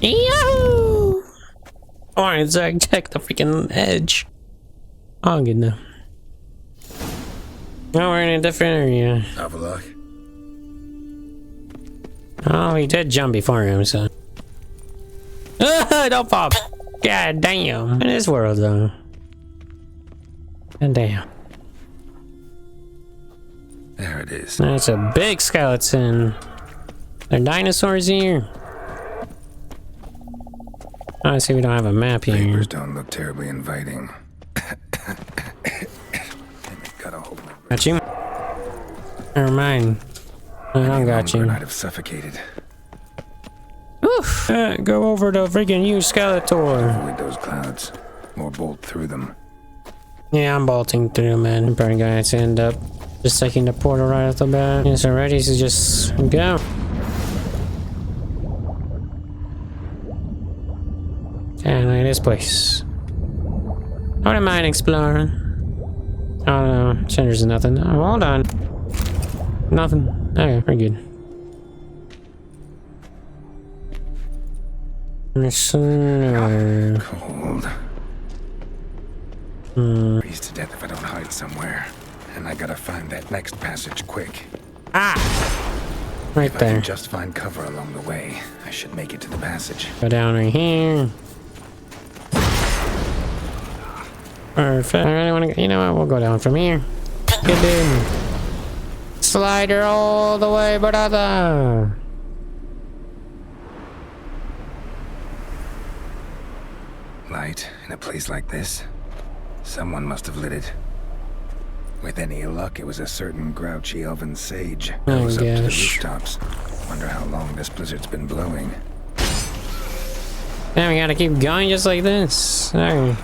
Yahoo! Alright, so I check the freaking edge. Oh, good now. Now we're in a different area. Have a look. Oh, he did jump before him, so. Don't pop! God damn. In this world, though. God damn. There it is. That's a big skeleton. There are dinosaurs here. I see we don't have a map here. Papers don't look terribly inviting. Got you? Never mind. I don't got you. I'd have suffocated. Oof! Go over to freaking you, Skeletor. Avoid those clouds, or bolt through them. Yeah, I'm bolting through, man. I'm probably going to end up just taking the portal right off the bat. Yes, I'm ready to just go. And look at this place. I wouldn't mind exploring. Oh no, there's nothing. Oh, hold on. Nothing. Okay, we're good. Cold. Freeze to death if I don't hide somewhere. And I gotta find that next passage quick. Ah! Right if there. I can just find cover along the way, I should make it to the passage. Go down right here. Perfect. I really want to go. You know what? We'll go down from here. Get in. Slider all the way, brother. Light in a place like this? Someone must have lit it. With any luck, it was a certain grouchy elven sage. Oh, Goes up to the gosh. rooftops. Wonder how long this blizzard's been blowing. Now we gotta keep going just like this. Alright.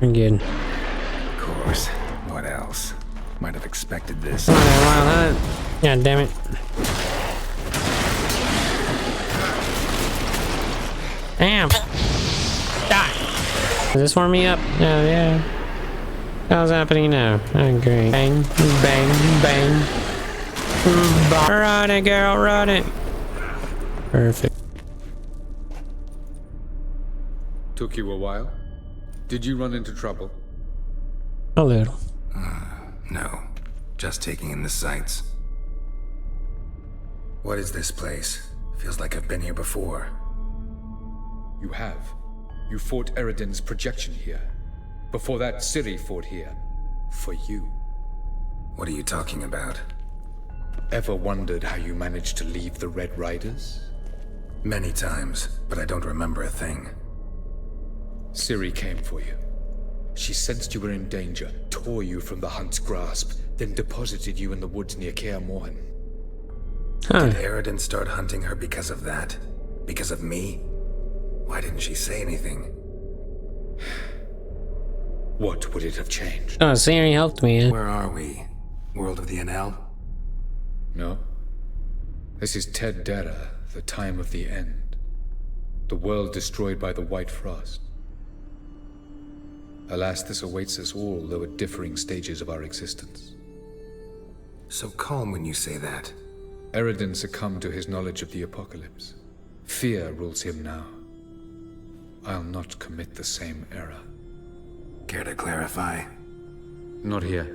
We're good. Of course. What else? Might have expected this. God damn it. Damn. Die. Does this warm me up? Oh, yeah. How's happening now? Oh, great. Bang, bang, bang. Run it, girl, run it. Perfect. Took you a while? Did you run into trouble? A little. No. Just taking in the sights. What is this place? Feels like I've been here before. You have. You fought Eridan's projection here. Before that, Ciri fought here. For you. What are you talking about? Ever wondered how you managed to leave the Red Riders? Many times, but I don't remember a thing. Ciri came for you. She sensed you were in danger, tore you from the Hunt's grasp, then deposited you in the woods near Kaer Morhen. Did Eridan start hunting her because of that? Because of me? Why didn't she say anything? What would it have changed? Oh, Ciri helped me. Where are we? World of the NL? No. This is Ted Dara, the time of the end. The world destroyed by the White Frost. Alas, this awaits us all, though at differing stages of our existence. So calm when you say that. Eridan succumbed to his knowledge of the apocalypse. Fear rules him now. I'll not commit the same error. Care to clarify? Not here.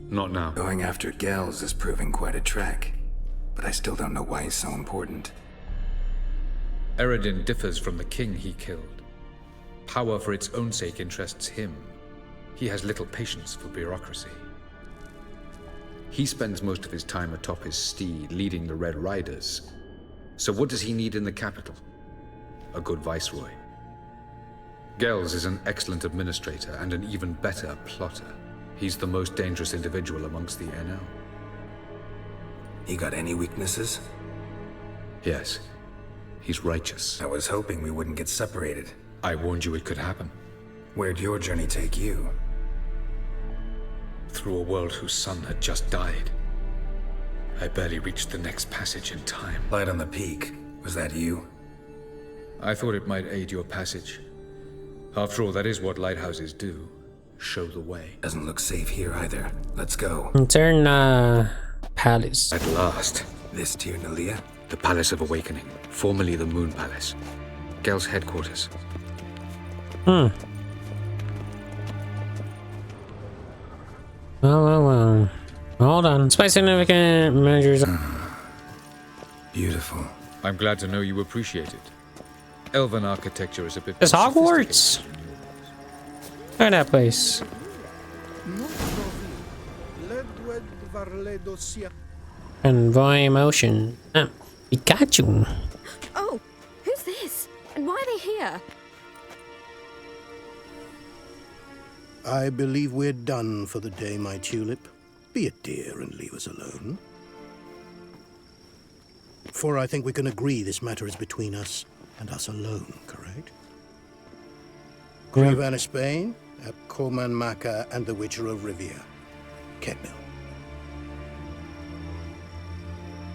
Not now. Going after Gels is proving quite a trek, but I still don't know why he's so important. Eridan differs from the king he killed. Power for its own sake interests him, he has little patience for bureaucracy. He spends most of his time atop his steed, leading the Red Riders. So what does he need in the capital? A good viceroy. Gels is an excellent administrator and an even better plotter. He's the most dangerous individual amongst the NL. He got any weaknesses? Yes. He's righteous. I was hoping we wouldn't get separated. I warned you it could happen. Where'd your journey take you? Through a world whose sun had just died. I barely reached the next passage in time. Light on the peak. Was that you? I thought it might aid your passage. After all, that is what lighthouses do. Show the way. Doesn't look safe here either. Let's go. Turn, palace. At last. This Tir Nalia? The Palace of Awakening, formerly the Moon Palace. Gel's headquarters. Well. Hold on. Spice significant measures. Beautiful. I'm glad to know you appreciate it. Elven architecture is a bit... It's Hogwarts! Look at that place. Convoy emotion. Ah, Pikachu. Oh, who's this? And why are they here? I believe we're done for the day, my tulip. Be a dear and leave us alone. For I think we can agree this matter is between us and us alone, correct? Crevan of Spain, at Coman Maca and the Witcher of Rivia, Kedmil.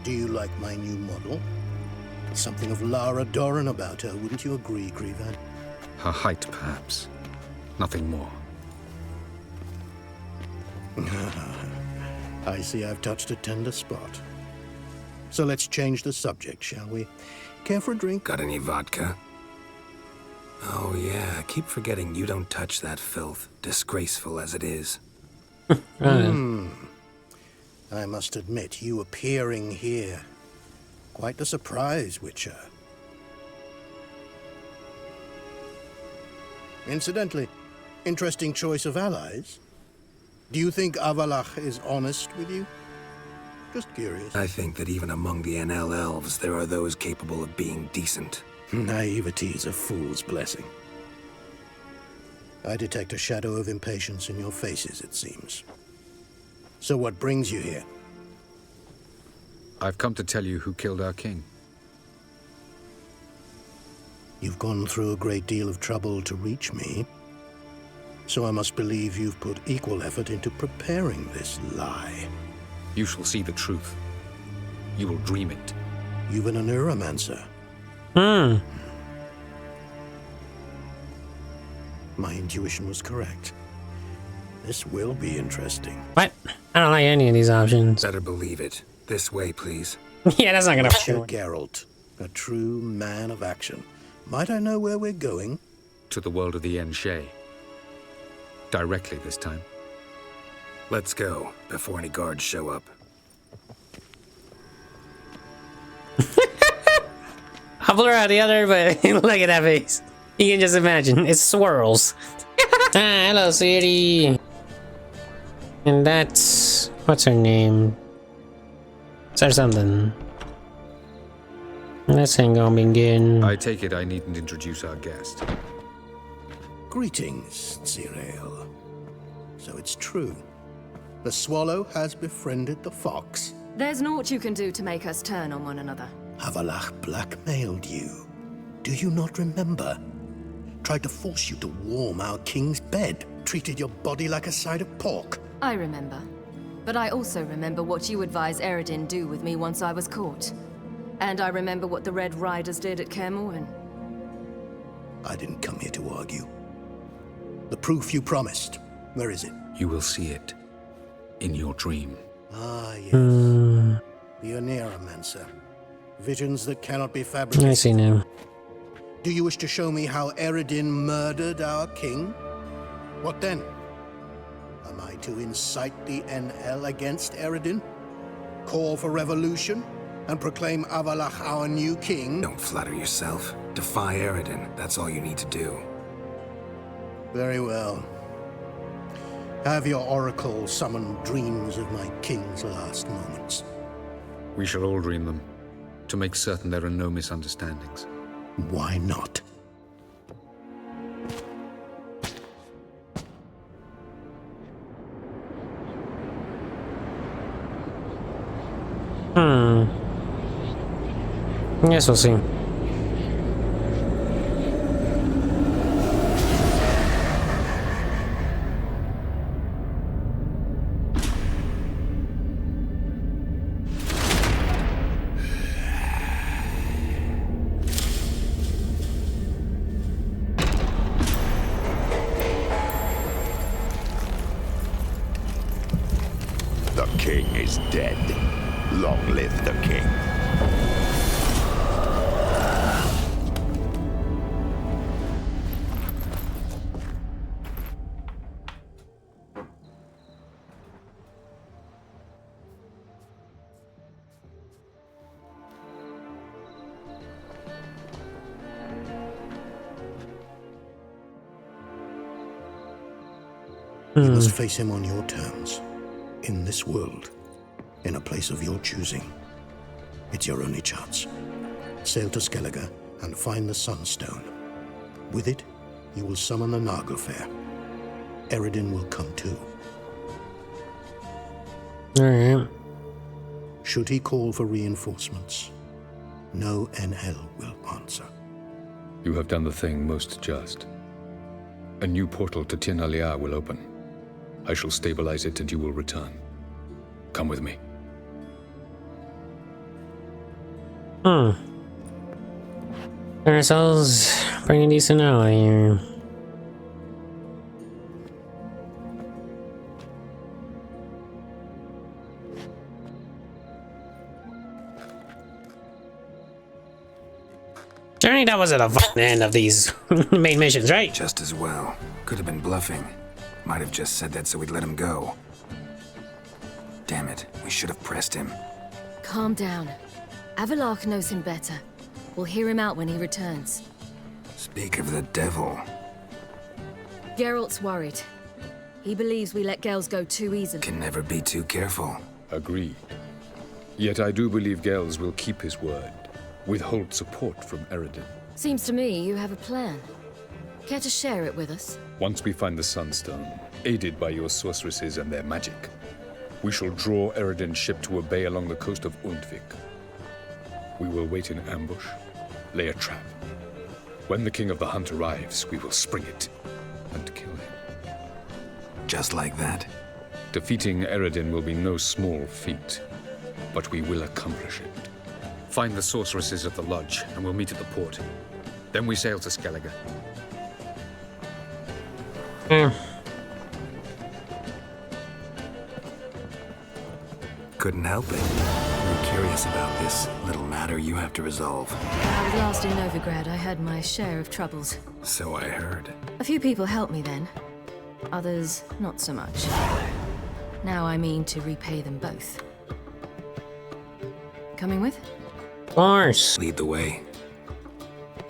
Do you like my new model? Something of Lara Doran about her, wouldn't you agree, Crevan? Her height, perhaps. Nothing more. I see I've touched a tender spot. So let's change the subject, shall we? Care for a drink? Got any vodka? Oh yeah, keep forgetting you don't touch that filth, disgraceful as it is. I must admit, you appearing here, quite the surprise, Witcher. Incidentally, interesting choice of allies. Do you think Avalach is honest with you? Just curious. I think that even among the NL elves, there are those capable of being decent. Naivety is a fool's blessing. I detect a shadow of impatience in your faces, it seems. So what brings you here? I've come to tell you who killed our king. You've gone through a great deal of trouble to reach me. So I must believe you've put equal effort into preparing this lie. You shall see the truth. You will dream it. You've been a neuromancer. My intuition was correct. This will be interesting. What? I don't like any of these options. Better believe it. This way, please. Yeah, that's not gonna Sir Geralt, a true man of action. Might I know where we're going? To the world of the Enshe. Directly this time. Let's go, before any guards show up. I'll blur out the other, but look at that face. You can just imagine. It swirls. Hello, Ciri. And that's... what's her name? Is there something? This ain't gonna begin. I take it I needn't introduce our guest. Greetings, Ciri. So it's true. The swallow has befriended the fox. There's naught you can do to make us turn on one another. Avalach blackmailed you. Do you not remember? Tried to force you to warm our king's bed. Treated your body like a side of pork. I remember. But I also remember what you advised Eredin do with me once I was caught. And I remember what the Red Riders did at Kaer Morhen. I didn't come here to argue. The proof you promised. Where is it? You will see it. In your dream. Ah, yes. The Oneiromancer. Visions that cannot be fabricated. I see now. Do you wish to show me how Eredin murdered our king? What then? Am I to incite the NL against Eredin? Call for revolution? And proclaim Avalach our new king? Don't flatter yourself. Defy Eredin. That's all you need to do. Very well. Have your oracle summon dreams of my king's last moments. We shall all dream them, to make certain there are no misunderstandings. Why not? Guess we'll see. The king is dead. Long live the king. You must face him on your terms. In this world. In a place of your choosing. It's your only chance. Sail to Skellige and find the Sunstone. With it, you will summon the Nagelfair. Eredin will come too. Alright. Should he call for reinforcements, no NL will answer. You have done the thing most just. A new portal to Tir na Liar will open. I shall stabilize it and you will return. Come with me. Ourselves pretty decent ally here. Certainly that wasn't the end of these main missions, right? Just as well. Could have been bluffing. Might have just said that so we'd let him go. Damn it, we should have pressed him. Calm down. Avalok knows him better. We'll hear him out when he returns. Speak of the devil. Geralt's worried. He believes we let girls go too easily. Can never be too careful. Agreed. Yet I do believe Gels will keep his word. Withhold support from Eredin. Seems to me you have a plan. Care to share it with us? Once we find the Sunstone, aided by your sorceresses and their magic, we shall draw Eredin's ship to a bay along the coast of Undvik. We will wait in ambush, lay a trap. When the King of the Hunt arrives, we will spring it and kill him. Just like that? Defeating Eredin will be no small feat, but we will accomplish it. Find the sorceresses at the lodge, and we'll meet at the port. Then we sail to Skellige. Couldn't help it. I'm curious about this little matter you have to resolve. When I was last in Novigrad, I had my share of troubles. So I heard. A few people helped me then. Others, not so much. Now I mean to repay them both. Coming with? Of course. Lead the way.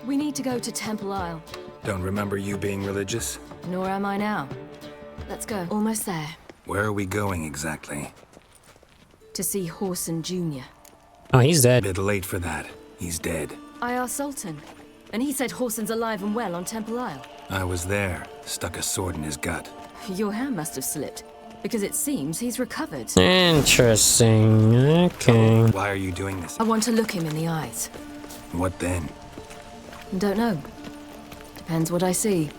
We need to go to Temple Isle. Don't remember you being religious? Nor am I now. Let's go. Almost there. Where are we going exactly? To see Horson Jr. Oh, he's dead. Bit late for that. He's dead. I asked Sultan, and he said Horson's alive and well on Temple Isle. I was there. Stuck a sword in his gut. Your hand must have slipped, because it seems he's recovered. Interesting. Okay. Why are you doing this? I want to look him in the eyes. What then? Don't know. Depends what I see.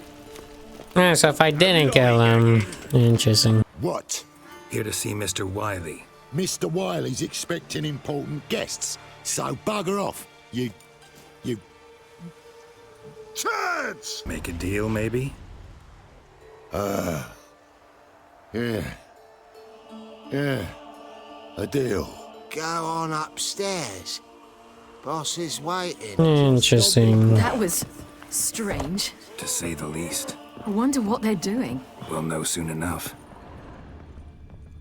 Alright, so if I didn't kill him, interesting. What? Here to see Mr. Wiley. Mr. Wiley's expecting important guests, so bugger off, you... Turds! Make a deal, maybe? Yeah. A deal. Go on upstairs. Boss is waiting. Interesting. That was strange. To say the least. I wonder what they're doing. We'll know soon enough.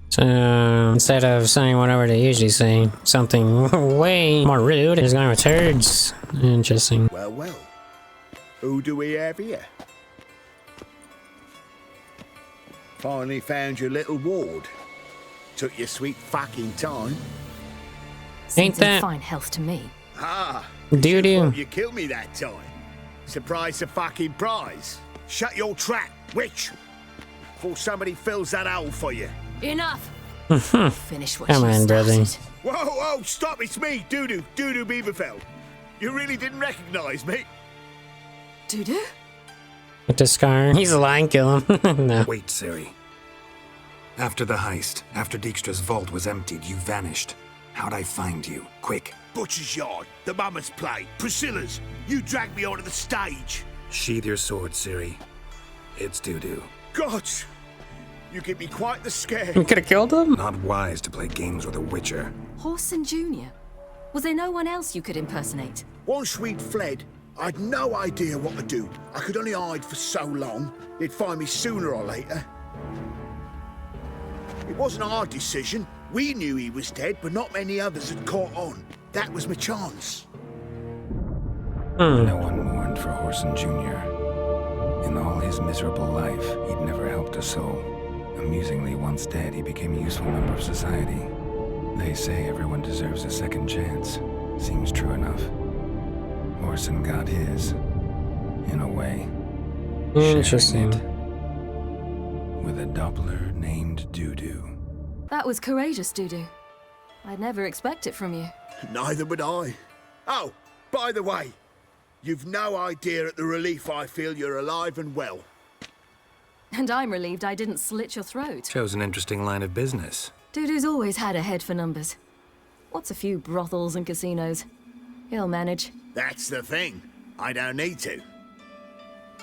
So, instead of saying whatever they usually say, something way more rude, is going with turds. Interesting. Well, well. Who do we have here? Finally found your little ward. Took your sweet fucking time. Ain't Seems in that fine health to me. Ah, doo-doo? you killed me that time. Surprise the fucking prize. Shut your trap, witch. Before somebody fills that hole for you. Enough. Finish what Come you on, brother. started. Whoa, stop, it's me, Doodoo Beaverfell. You really didn't recognize me? Doodoo? With the scar. He's lying, kill him. No. Wait, Ciri. After the heist, after Dijkstra's vault was emptied, you vanished. How'd I find you? Quick. Butcher's Yard, the Mama's Play, Priscilla's. You dragged me onto the stage. Sheathe your sword, Ciri. It's Doodoo. God, you give me quite the scare. You could have killed him? Not wise to play games with a witcher. Horson Jr. Was there no one else you could impersonate? Once we'd fled, I'd no idea what to do. I could only hide for so long. They'd find me sooner or later. It wasn't our decision. We knew he was dead, but not many others had caught on. That was my chance. No one mourned for Horson Jr. In all his miserable life, he'd never helped a soul. Amusingly, once dead, he became a useful member of society. They say everyone deserves a second chance. Seems true enough. Horson got his, in a way. Interesting. With a Doppler named Doodoo. That was courageous, Doodoo. I'd never expect it from you. Neither would I. Oh, by the way, you've no idea at the relief I feel you're alive and well. And I'm relieved I didn't slit your throat. Chose an interesting line of business. Doodoo's always had a head for numbers. What's a few brothels and casinos? He'll manage. That's the thing. I don't need to.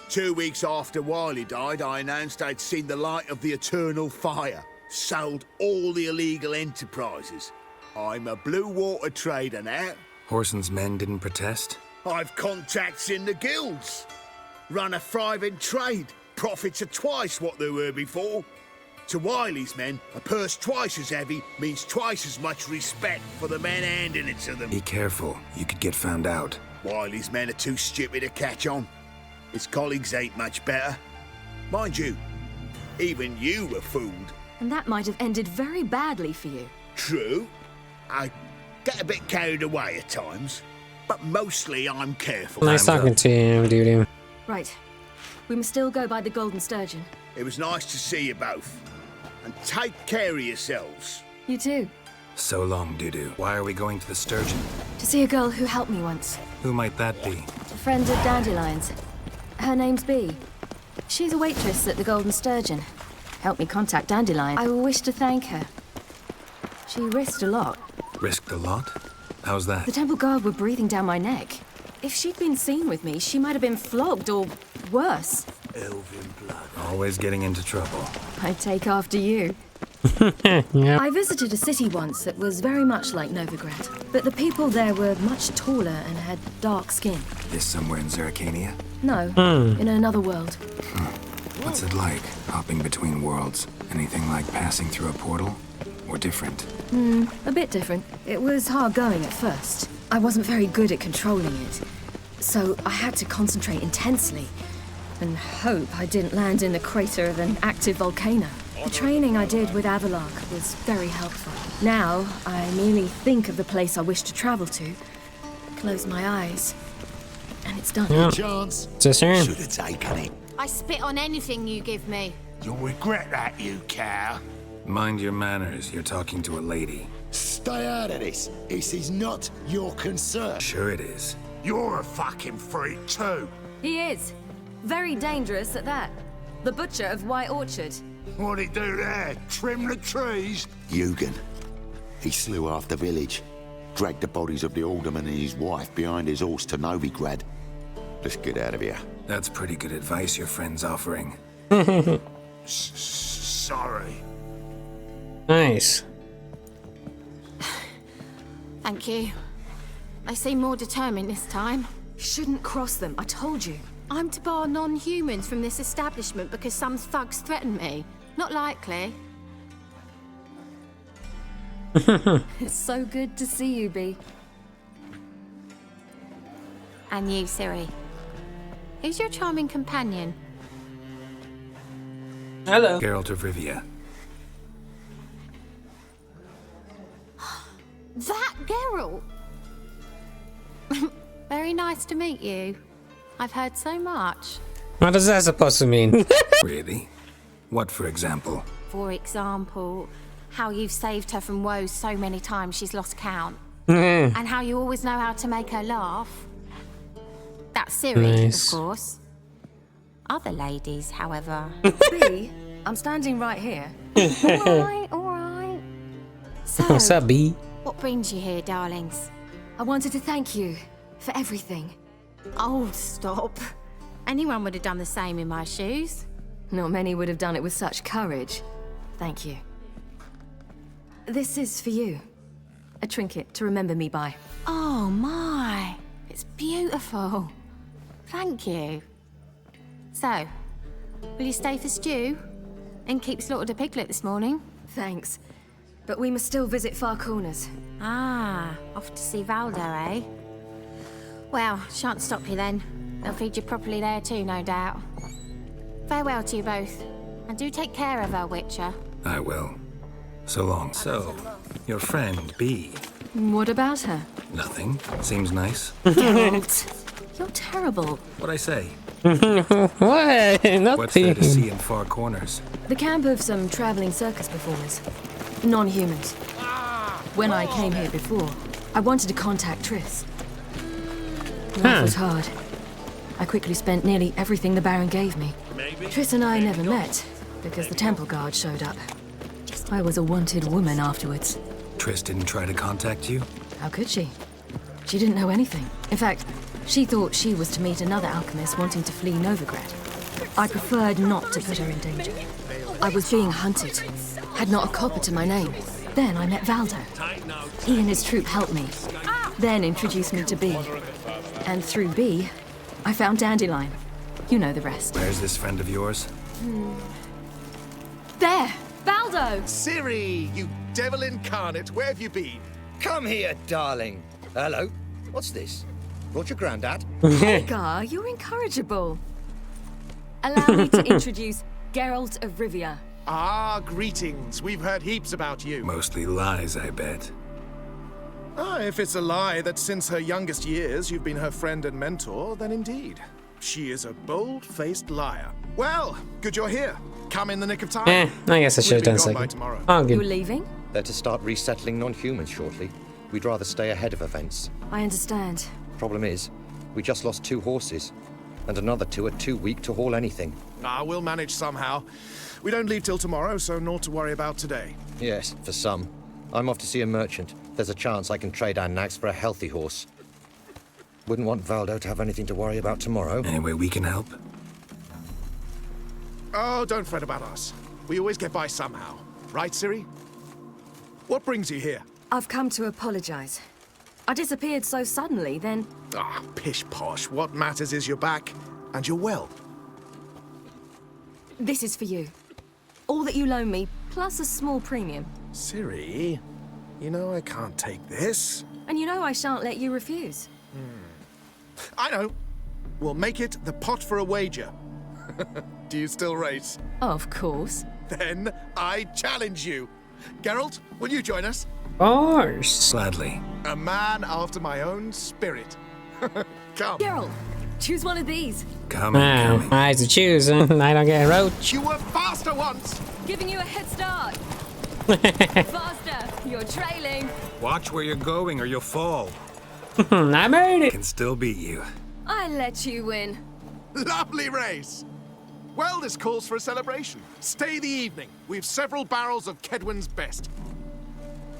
2 weeks after Wiley died, I announced I'd seen the light of the eternal fire. Sold all the illegal enterprises. I'm a blue water trader now. Horson's men didn't protest? I've contacts in the guilds. Run a thriving trade. Profits are twice what they were before. To Wiley's men, a purse twice as heavy means twice as much respect for the men handing it to them. Be careful. You could get found out. Wiley's men are too stupid to catch on. His colleagues ain't much better. Mind you, even you were fooled. And that might have ended very badly for you. True. I get a bit carried away at times, but mostly I'm careful. Nice talking to you, Doodoo. Right. We must still go by the Golden Sturgeon. It was nice to see you both. And take care of yourselves. You too. So long, Doodoo. Why are we going to the Sturgeon? To see a girl who helped me once. Who might that be? A friend of Dandelion's. Her name's Bee. She's a waitress at the Golden Sturgeon. Helped me contact Dandelion. I wish to thank her. She risked a lot. Risked a lot? How's that? The temple guard were breathing down my neck. If she'd been seen with me, she might have been flogged or worse. Elven blood. Always getting into trouble. I take after you. Yeah. I visited a city once that was very much like Novigrad, but the people there were much taller and had dark skin. This somewhere in Zeracania? No, in another world. What's it like, hopping between worlds? Anything like passing through a portal? Or different? A bit different. It was hard going at first. I wasn't very good at controlling it, so I had to concentrate intensely and hope I didn't land in the crater of an active volcano. The training I did with Avalok was very helpful. Now, I merely think of the place I wish to travel to, close my eyes, and it's done. Yeah. Chance. Sister. Should have taken it. I spit on anything you give me. You'll regret that, you cow. Mind your manners. You're talking to a lady. Stay out of this. This is not your concern. Sure it is. You're a fucking freak too. He is. Very dangerous at that. The butcher of White Orchard. What'd he do there? Trim the trees? Eugen. He slew half the village. Dragged the bodies of the alderman and his wife behind his horse to Novigrad. Let's get out of here. That's pretty good advice your friend's offering. Sorry. Nice. Thank you. They seem more determined this time. Shouldn't cross them, I told you. I'm to bar non-humans from this establishment because some thugs threaten me. Not likely. It's so good to see you, Bee. And you, Ciri. Who's your charming companion? Hello. Geralt of Rivia. That Geralt! Very nice to meet you. I've heard so much. What is that supposed to mean? Really? What, for example? For example, how you've saved her from woes so many times she's lost count. Mm. And how you always know how to make her laugh. That's Ciri, Nice. of course. Other ladies, however. B, I'm standing right here. Alright. So, What's up, B? what brings you here, darlings? I wanted to thank you for everything. Oh, stop. Anyone would have done the same in my shoes. Not many would have done it with such courage. Thank you. This is for you. A trinket to remember me by. Oh my, it's beautiful. Thank you. So, will you stay for stew? And keep slaughtered a piglet this morning? Thanks. But we must still visit Far Corners. Ah, off to see Valdo, eh? Well, shan't stop you then. They'll feed you properly there too, no doubt. Farewell to you both. And do take care of her, Witcher. I will. So long. So, your friend, B. What about her? Nothing. Seems nice. Geralt, you're terrible. What'd I say? What? Nothing. What's there to see in Far Corners? The camp of some traveling circus performers. Non-humans. When I came here before, I wanted to contact Triss. Life was hard. I quickly spent nearly everything the Baron gave me. Triss and I never met, because the temple guard showed up. I was a wanted woman afterwards. Triss didn't try to contact you? How could she? She didn't know anything. In fact, she thought she was to meet another alchemist wanting to flee Novigrad. I preferred not to put her in danger. I was being hunted. Had not a copper to my name. Then I met Valdo. He and his troop helped me. Then introduced me to B. And through B, I found Dandelion. You know the rest. Where's this friend of yours? There! Valdo! Ciri, you devil incarnate, where have you been? Come here, darling. Hello. What's this? Brought your granddad? Gar, you're incorrigible. Allow me to introduce Geralt of Rivia. Ah, greetings. We've heard heaps about you. Mostly lies, I bet. Ah, if it's a lie that since her youngest years you've been her friend and mentor, then indeed. She is a bold-faced liar. Well, good you're here. Come in the nick of time. I guess I should have done something. Oh, good. You're leaving? They're to start resettling non-humans shortly. We'd rather stay ahead of events. I understand. Problem is, we just lost 2 horses. And another 2 are too weak to haul anything. Ah, we'll manage somehow. We don't leave till tomorrow, so naught to worry about today. Yes, for some. I'm off to see a merchant. There's a chance I can trade our nags for a healthy horse. Wouldn't want Valdo to have anything to worry about tomorrow. Any way we can help? Oh, don't fret about us. We always get by somehow. Right, Ciri? What brings you here? I've come to apologize. I disappeared so suddenly, then... Ah, pish-posh. What matters is you're back, and you're well. This is for you. All that you loan me, plus a small premium. Ciri, you know I can't take this. And you know I shan't let you refuse. I know. We'll make it the pot for a wager. Do you still race? Of course. Then I challenge you. Geralt, will you join us? Of course. Gladly. A man after my own spirit. Come. Geralt, choose one of these. Coming. I have to choose, and I don't get a roach. You were faster once. Giving you a head start. Faster, you're trailing. Watch where you're going or you'll fall. I made it. Can still beat you. I let you win. Lovely race. Well, this calls for a celebration. Stay the evening. We've several barrels of Kedwen's best.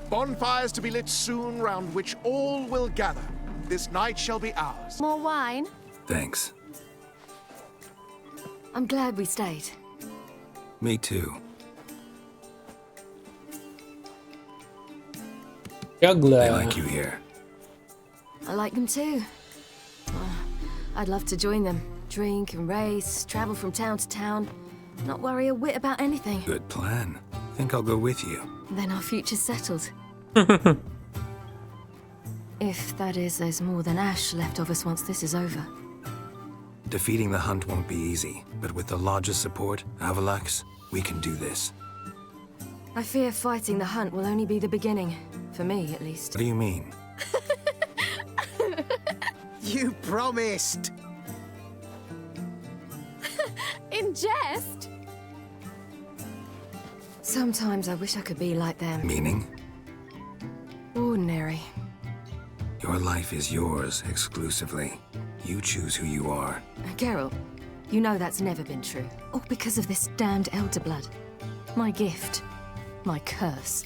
Bonfires to be lit soon, round which all will gather. This night shall be ours. More wine? Thanks. I'm glad we stayed. Me too. Juggler. They like you here. I like them too. I'd love to join them. Drink and race, travel from town to town. Not worry a whit about anything. Good plan. Think I'll go with you. Then our future's settled. If that is, there's more than ash left of us once this is over. Defeating the hunt won't be easy, but with the Lodge's support, Avalax, We can do this. I fear fighting the hunt will only be the beginning. For me, at least. What do you mean? You promised! In jest? Sometimes I wish I could be like them. Meaning? Ordinary. Your life is yours exclusively. You choose who you are. Geralt, you know that's never been true. All because of this damned elder blood. My gift. My curse.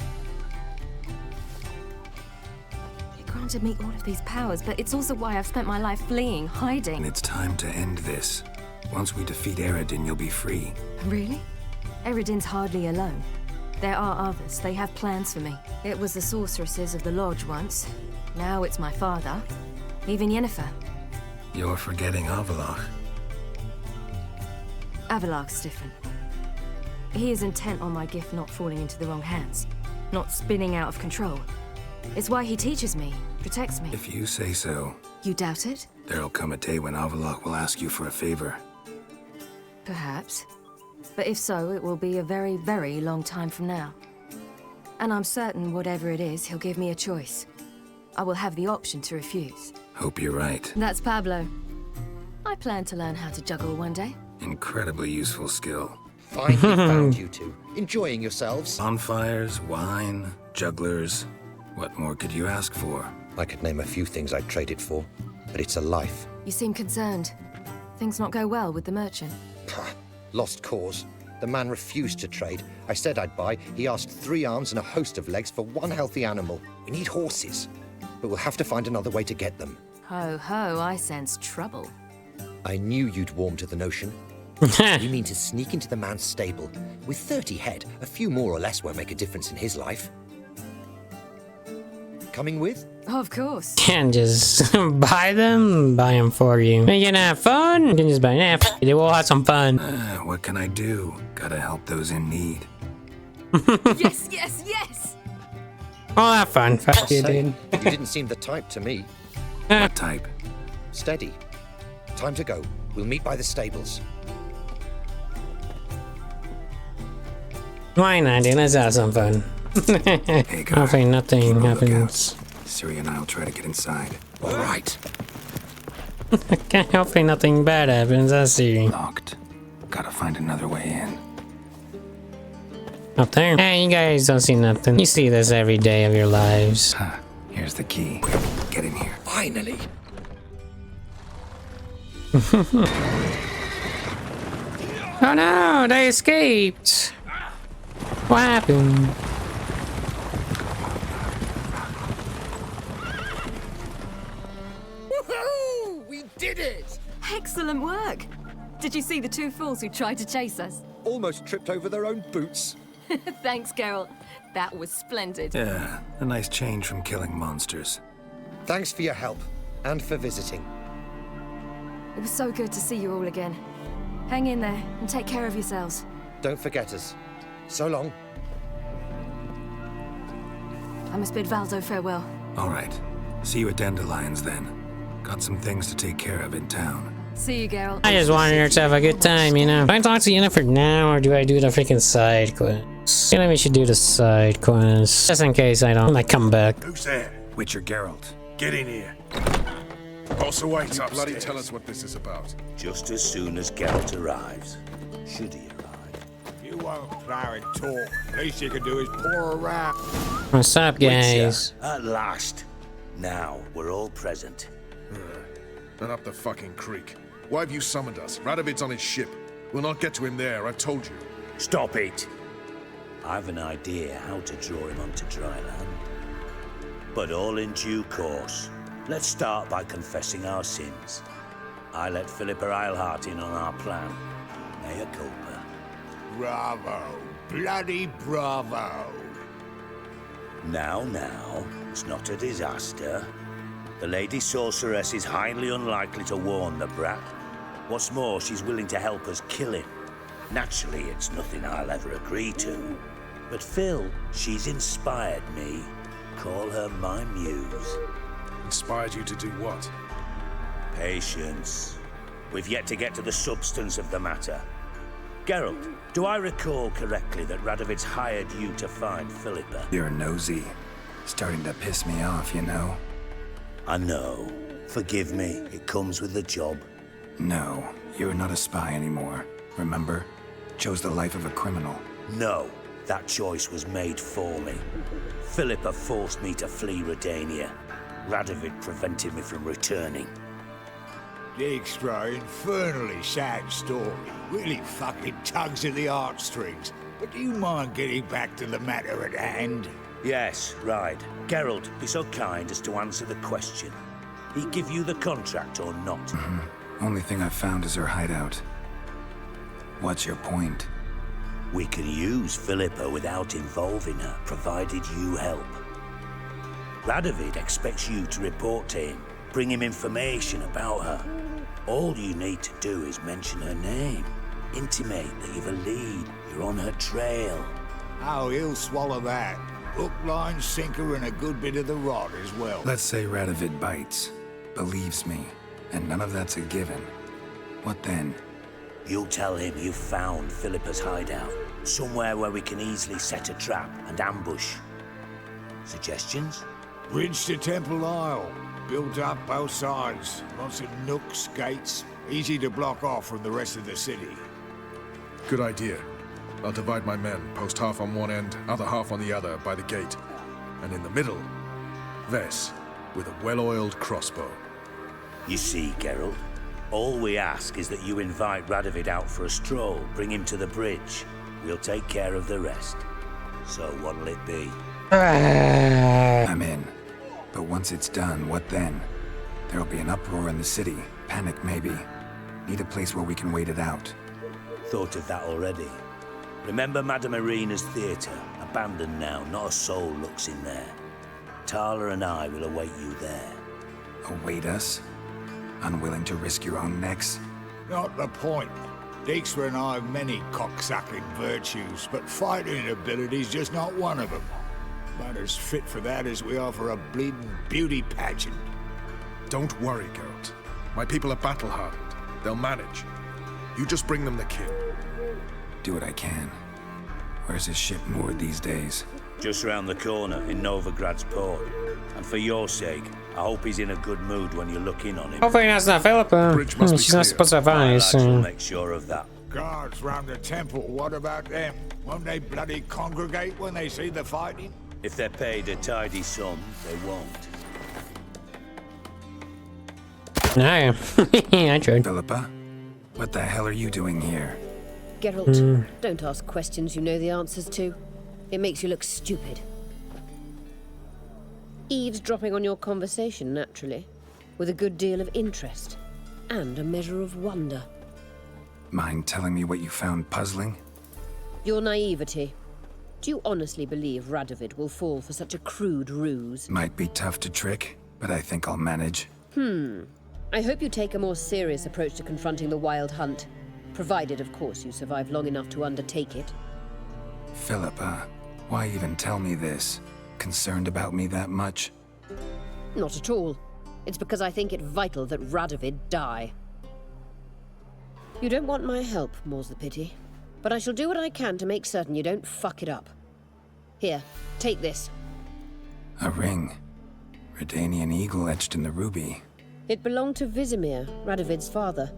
It granted me all of these powers, but it's also why I've spent my life fleeing, hiding. And it's time to end this. Once we defeat Eredin, you'll be free. Really? Eredin's hardly alone. There are others. They have plans for me. It was the sorceresses of the Lodge once. Now it's my father. Even Yennefer. You're forgetting Avallac'h. Avallac'h's different. He is intent on my gift not falling into the wrong hands. Not spinning out of control. It's why he teaches me, protects me. If you say so. You doubt it? There'll come a day when Avallac'h will ask you for a favor. Perhaps. But if so, it will be a very, very long time from now. And I'm certain whatever it is, he'll give me a choice. I will have the option to refuse. Hope you're right. That's Pablo. I plan to learn how to juggle one day. Incredibly useful skill. Finally found you two. Enjoying yourselves? Bonfires, wine, jugglers. What more could you ask for? I could name a few things I'd trade it for, but it's a life. You seem concerned. Things not go well with the merchant. Lost cause. The man refused to trade. I said I'd buy. He asked 3 arms and a host of legs for one healthy animal. We need horses, but we'll have to find another way to get them. Ho ho, I sense trouble. I knew you'd warm to the notion. You mean to sneak into the man's stable? With 30 head, a few more or less won't make a difference in his life. Coming with? Of course. Can't just buy them for you. You can have fun. You can just buy them. They will have some fun. What can I do? Gotta help those in need. Yes, yes, yes! I'll have fun. Fuck you, dude. You didn't seem the type to me. What type? Steady. Time to go. We'll meet by the stables. Why not, dude? Let's have some fun. Hey, guy. Hopefully nothing happens. Ciri and I'll try to get inside. All right. Hopefully nothing bad happens. I see. Locked. Gotta find another way in. Up there? Hey, you guys don't see nothing. You see this every day of your lives. Huh. Here's the key. Get in here. Finally. Oh no, they escaped. What happened? Woohoo! We did it! Excellent work! Did you see the 2 fools who tried to chase us? Almost tripped over their own boots. Thanks, Geralt. That was splendid. Yeah, a nice change from killing monsters. Thanks for your help, and for visiting. It was so good to see you all again. Hang in there, and take care of yourselves. Don't forget us. So long. I must bid Valdo farewell. All right. See you at Dandelions then. Got some things to take care of in town. See you, Geralt. I just wanted her to have a good time, you know. Do I talk to Yennefer now, or do I do the freaking side quest? I think we should do the side quest. Just in case I don't, like, come back. Who's there? Witcher Geralt. Get in here. Boss awaits upstairs. Bloody tell us what this is about. Just as soon as Geralt arrives. Should he arrive? You won't plow and talk. Least you can do is pour around. What's up, guys? Witcher, at last. Now we're all present. And up the fucking creek. Why have you summoned us? Radovid's on his ship. We'll not get to him there, I've told you. Stop it! I've an idea how to draw him onto dry land. But all in due course. Let's start by confessing our sins. I let Philipa Eilhart in on our plan. Mea culpa. Bravo. Bloody bravo. Now, it's not a disaster. The Lady Sorceress is highly unlikely to warn the brat. What's more, she's willing to help us kill him. Naturally, it's nothing I'll ever agree to. But Phil, she's inspired me. Call her my muse. Inspired you to do what? Patience. We've yet to get to the substance of the matter. Geralt, do I recall correctly that Radovid's hired you to find Philippa? You're nosy. Starting to piss me off, you know? I know. Forgive me, it comes with the job. No, you're not a spy anymore. Remember? Chose the life of a criminal. No, that choice was made for me. Philippa forced me to flee Redania. Radovid prevented me from returning. Dijkstra, infernally sad story. Really fucking tugs at the heartstrings. But do you mind getting back to the matter at hand? Yes, right. Geralt, be so kind as to answer the question. He give you the contract or not? Only thing I've found is her hideout. What's your point? We can use Philippa without involving her, provided you help. Radovid expects you to report to him, bring him information about her. All you need to do is mention her name. Intimate that you've a lead, you're on her trail. Oh, he'll swallow that. Hook, line, sinker, and a good bit of the rod as well. Let's say Radovid bites, believes me, and none of that's a given. What then? You'll tell him you found Philippa's hideout, somewhere where we can easily set a trap and ambush. Suggestions? Bridge to Temple Isle. Built up both sides. Lots of nooks, gates. Easy to block off from the rest of the city. Good idea. I'll divide my men, post half on one end, other half on the other, by the gate. And in the middle, Ves, with a well-oiled crossbow. You see, Geralt, all we ask is that you invite Radovid out for a stroll, bring him to the bridge. We'll take care of the rest. So what'll it be? I'm in. But once it's done, what then? There'll be an uproar in the city. Panic, maybe. Need a place where we can wait it out. Thought of that already. Remember Madame Irina's theatre? Abandoned now, not a soul looks in there. Tala and I will await you there. Await us? Unwilling to risk your own necks? Not the point. Dijkstra and I have many cocksucking virtues, but fighting ability's just not one of them. About as fit for that as we are for a bleeding beauty pageant. Don't worry, Geralt. My people are battle-hardened. They'll manage. You just bring them the king. Do what I can. Where's his ship moored these days? Just round the corner, in Novigrad's port. And for your sake, I hope he's in a good mood when you look in on him. Hopefully that's not Philippa. She's not supposed to have eyes, so... Make sure of that. Guards round the temple, what about them? Won't they bloody congregate when they see the fighting? If they're paid a tidy sum, they won't. No, I tried. Philippa, what the hell are you doing here? Geralt, don't ask questions you know the answers to. It makes you look stupid. Eavesdropping on your conversation, naturally, with a good deal of interest and a measure of wonder. Mind telling me what you found puzzling? Your naivety. Do you honestly believe Radovid will fall for such a crude ruse? Might be tough to trick, but I think I'll manage. I hope you take a more serious approach to confronting the Wild Hunt. Provided, of course, you survive long enough to undertake it. Philippa, why even tell me this? Concerned about me that much? Not at all. It's because I think it vital that Radovid die. You don't want my help, more's the pity. But I shall do what I can to make certain you don't fuck it up. Here, take this. A ring. Redanian eagle etched in the ruby. It belonged to Vesemir, Radovid's father.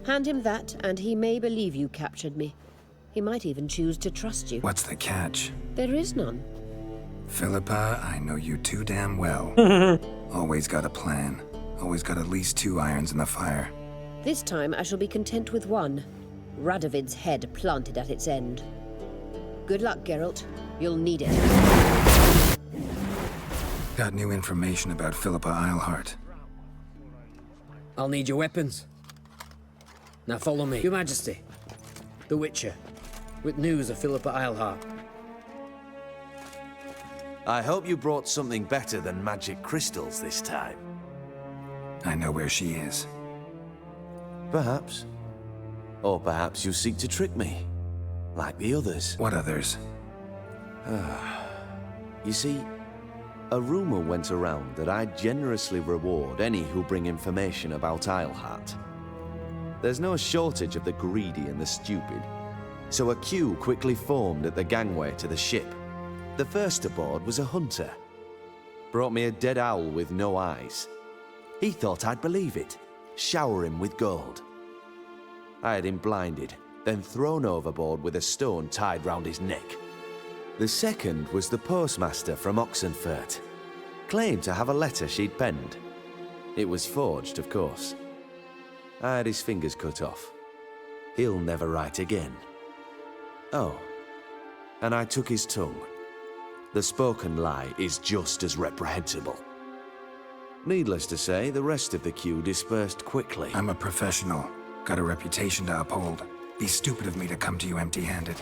Hand him that, and he may believe you captured me. He might even choose to trust you. What's the catch? There is none. Philippa, I know you too damn well. Always got a plan. Always got at least 2 irons in the fire. This time I shall be content with one. Radovid's head planted at its end. Good luck, Geralt. You'll need it. Got new information about Philipa Eilhart. I'll need your weapons. Now follow me. Your Majesty, the Witcher, with news of Philipa Eilhart. I hope you brought something better than magic crystals this time. I know where she is. Perhaps. Or perhaps you seek to trick me, like the others. What others? You see, a rumor went around that I'd generously reward any who bring information about Eilhart. There's no shortage of the greedy and the stupid, so a queue quickly formed at the gangway to the ship. The first aboard was a hunter. Brought me a dead owl with no eyes. He thought I'd believe it, shower him with gold. I had him blinded, then thrown overboard with a stone tied round his neck. The second was the postmaster from Oxenfurt. Claimed to have a letter she'd penned. It was forged, of course. I had his fingers cut off. He'll never write again. Oh, and I took his tongue. The spoken lie is just as reprehensible. Needless to say, the rest of the queue dispersed quickly. I'm a professional. Got a reputation to uphold. Be stupid of me to come to you empty-handed.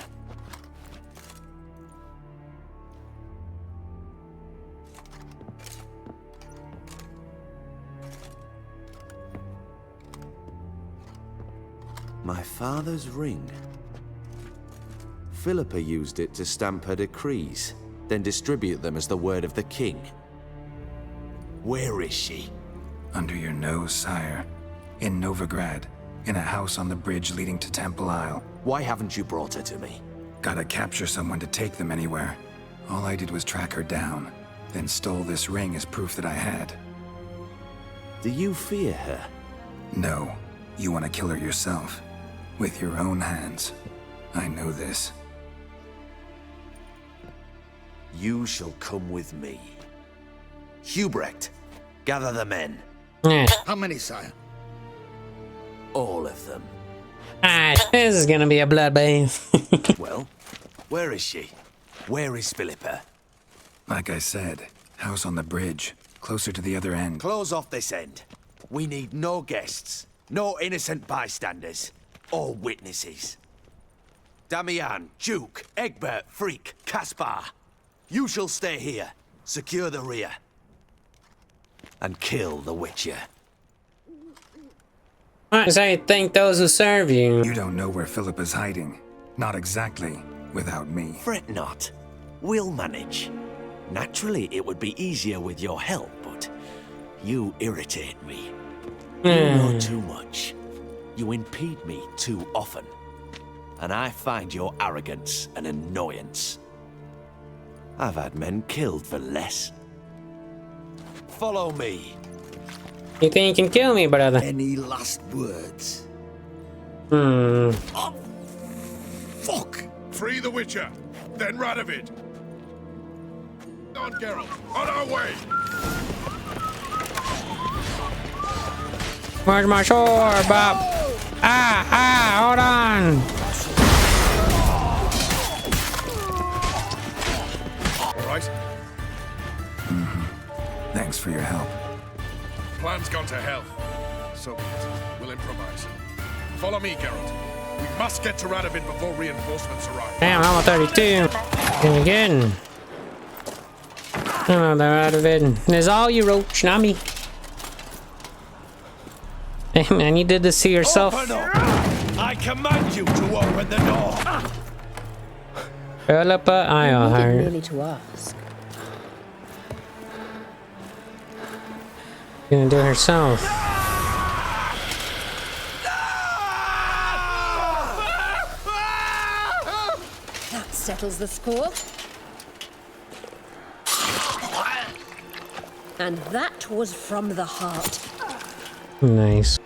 My father's ring. Philipa used it to stamp her decrees, then distribute them as the word of the king. Where is she? Under your nose, sire. In Novigrad, in a house on the bridge leading to Temple Isle. Why haven't you brought her to me? Gotta capture someone to take them anywhere. All I did was track her down, then stole this ring as proof that I had. Do you fear her? No. You want to kill her yourself. With your own hands. I know this. You shall come with me. Hubrecht, gather the men. How many, sire? All of them. This is gonna be a bloodbath. Well, where is she? Where is Philipa? Like I said, house on the bridge, closer to the other end. Close off this end. We need no guests, no innocent bystanders, or witnesses. Damian, Duke, Egbert, Freak, Caspar. You shall stay here, secure the rear, and kill the Witcher. I thank those who serve you. You don't know where Philippa's hiding. Not exactly, without me. Fret not. We'll manage. Naturally, it would be easier with your help, but you irritate me. You know too much. You impede me too often. And I find your arrogance an annoyance. I've had men killed for less. Follow me. You think you can kill me, brother? Any last words? Oh, Fuck! Free the Witcher, then Radovid. On Geralt, on our way! Where's my sword, Bob? Hold on. All right. Thanks for your help. Plan's gone to hell. So be it. We'll improvise. Follow me, Geralt. We must get to Radovid before reinforcements arrive. Damn, I'm on 32. And again. Oh, the Radovid. There's all you, Roach, not me. Hey, man, you did this to yourself. Open up! I command you to open the door! Philipa Eilhart. Merely to ask. Gonna do it herself. That settles the score. And that was from the heart. Nice.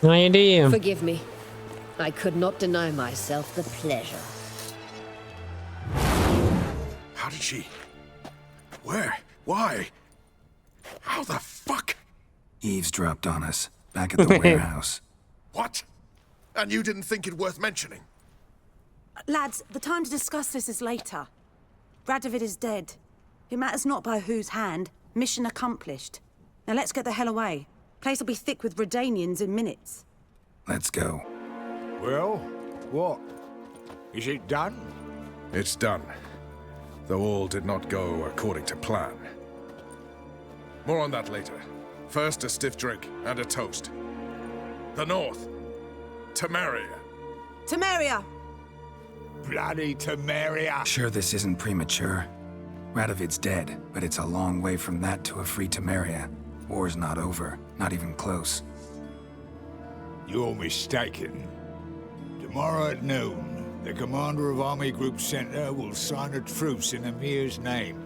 How you do? Forgive me. I could not deny myself the pleasure. How did she? Where? Why? How the fuck? Eavesdropped on us, back at the warehouse. What? And you didn't think it worth mentioning? Lads, the time to discuss this is later. Radovid is dead. It matters not by whose hand. Mission accomplished. Now let's get the hell away. Place will be thick with Redanians in minutes. Let's go. Well, what? Is it done? It's done. Though all did not go according to plan. More on that later. First, a stiff drink and a toast. The North. Temeria. Temeria! Bloody Temeria! Sure this isn't premature. Radovid's dead, but it's a long way from that to a free Temeria. War's not over, not even close. You're mistaken. Tomorrow at noon, the commander of Army Group Center will sign a truce in Emir's name.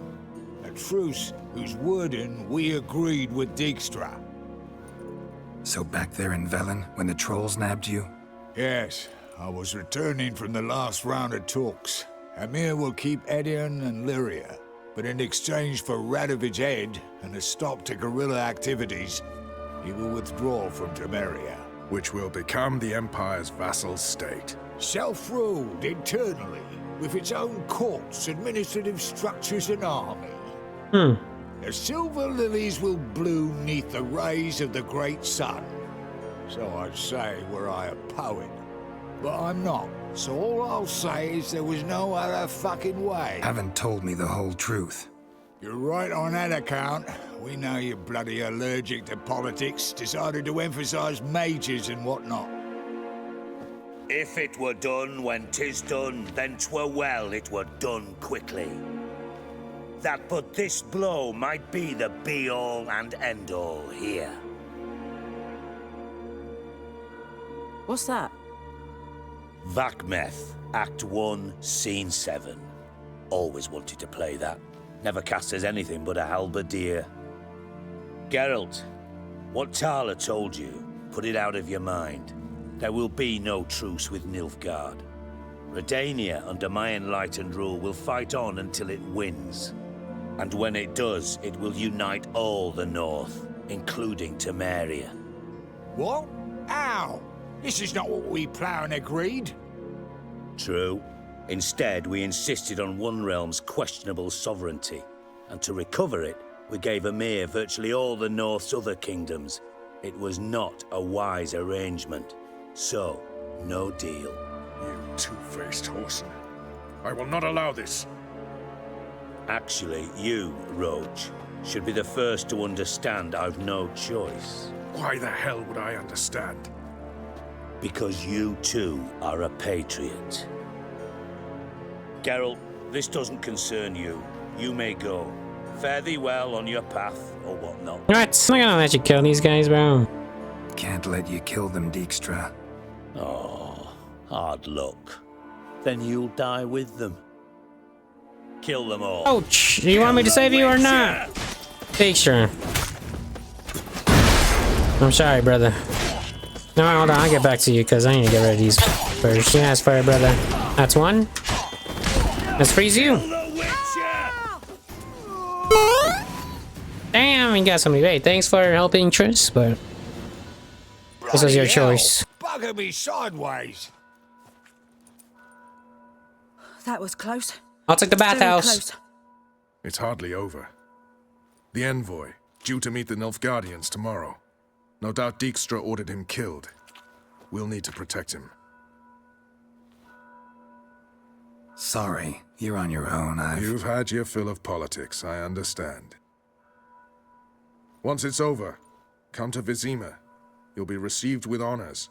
A truce whose wording we agreed with Dijkstra. So back there in Velen, when the trolls nabbed you? Yes, I was returning from the last round of talks. Emir will keep Edion and Lyria, but in exchange for Radovid's head and a stop to guerrilla activities, he will withdraw from Temeria. Which will become the Empire's vassal state. Self-ruled internally, with its own courts, administrative structures and army. The silver lilies will bloom neath the rays of the great sun. So I'd say were I a poet. But I'm not, so all I'll say is there was no other fucking way. Haven't told me the whole truth. You're right on that account. We know you're bloody allergic to politics, decided to emphasize mages and whatnot. If it were done when 'tis done, then 'twere well it were done quickly. That but this blow might be the be-all and end-all here. What's that? Vakmeth, Act 1, Scene 7. Always wanted to play that. Never cast as anything but a halberdier. Geralt, what Tala told you, put it out of your mind. There will be no truce with Nilfgaard. Redania, under my enlightened rule, will fight on until it wins. And when it does, it will unite all the North, including Temeria. What? How? This is not what we plowing agreed. True. Instead, we insisted on one realm's questionable sovereignty. And to recover it, we gave Emir virtually all the North's other kingdoms. It was not a wise arrangement. So, no deal. You two-faced whoreson. I will not allow this. Actually, you, Roach, should be the first to understand I've no choice. Why the hell would I understand? Because you too are a patriot. Geralt, this doesn't concern you. You may go. Fare thee well on your path, or whatnot. What? I'm not gonna let you kill these guys, bro. Can't let you kill them, Dijkstra. Oh, hard luck. Then you'll die with them. Kill them all. Ouch! Do you want me to save you or not? Dijkstra. I'm sorry, brother. No, hold on, I'll get back to you because I need to get rid of these first. Yes, fire, brother. That's one. Let's freeze you. Damn, you got somebody. Hey, thanks for helping, Triss, but this was your choice. Bugger me sideways. That was close. I'll take the bathhouse. It's hardly over. The envoy, due to meet the Nilfgaardians tomorrow. No doubt Dijkstra ordered him killed. We'll need to protect him. Sorry, you're on your own. You've had your fill of politics, I understand. Once it's over, come to Vesemir. You'll be received with honors.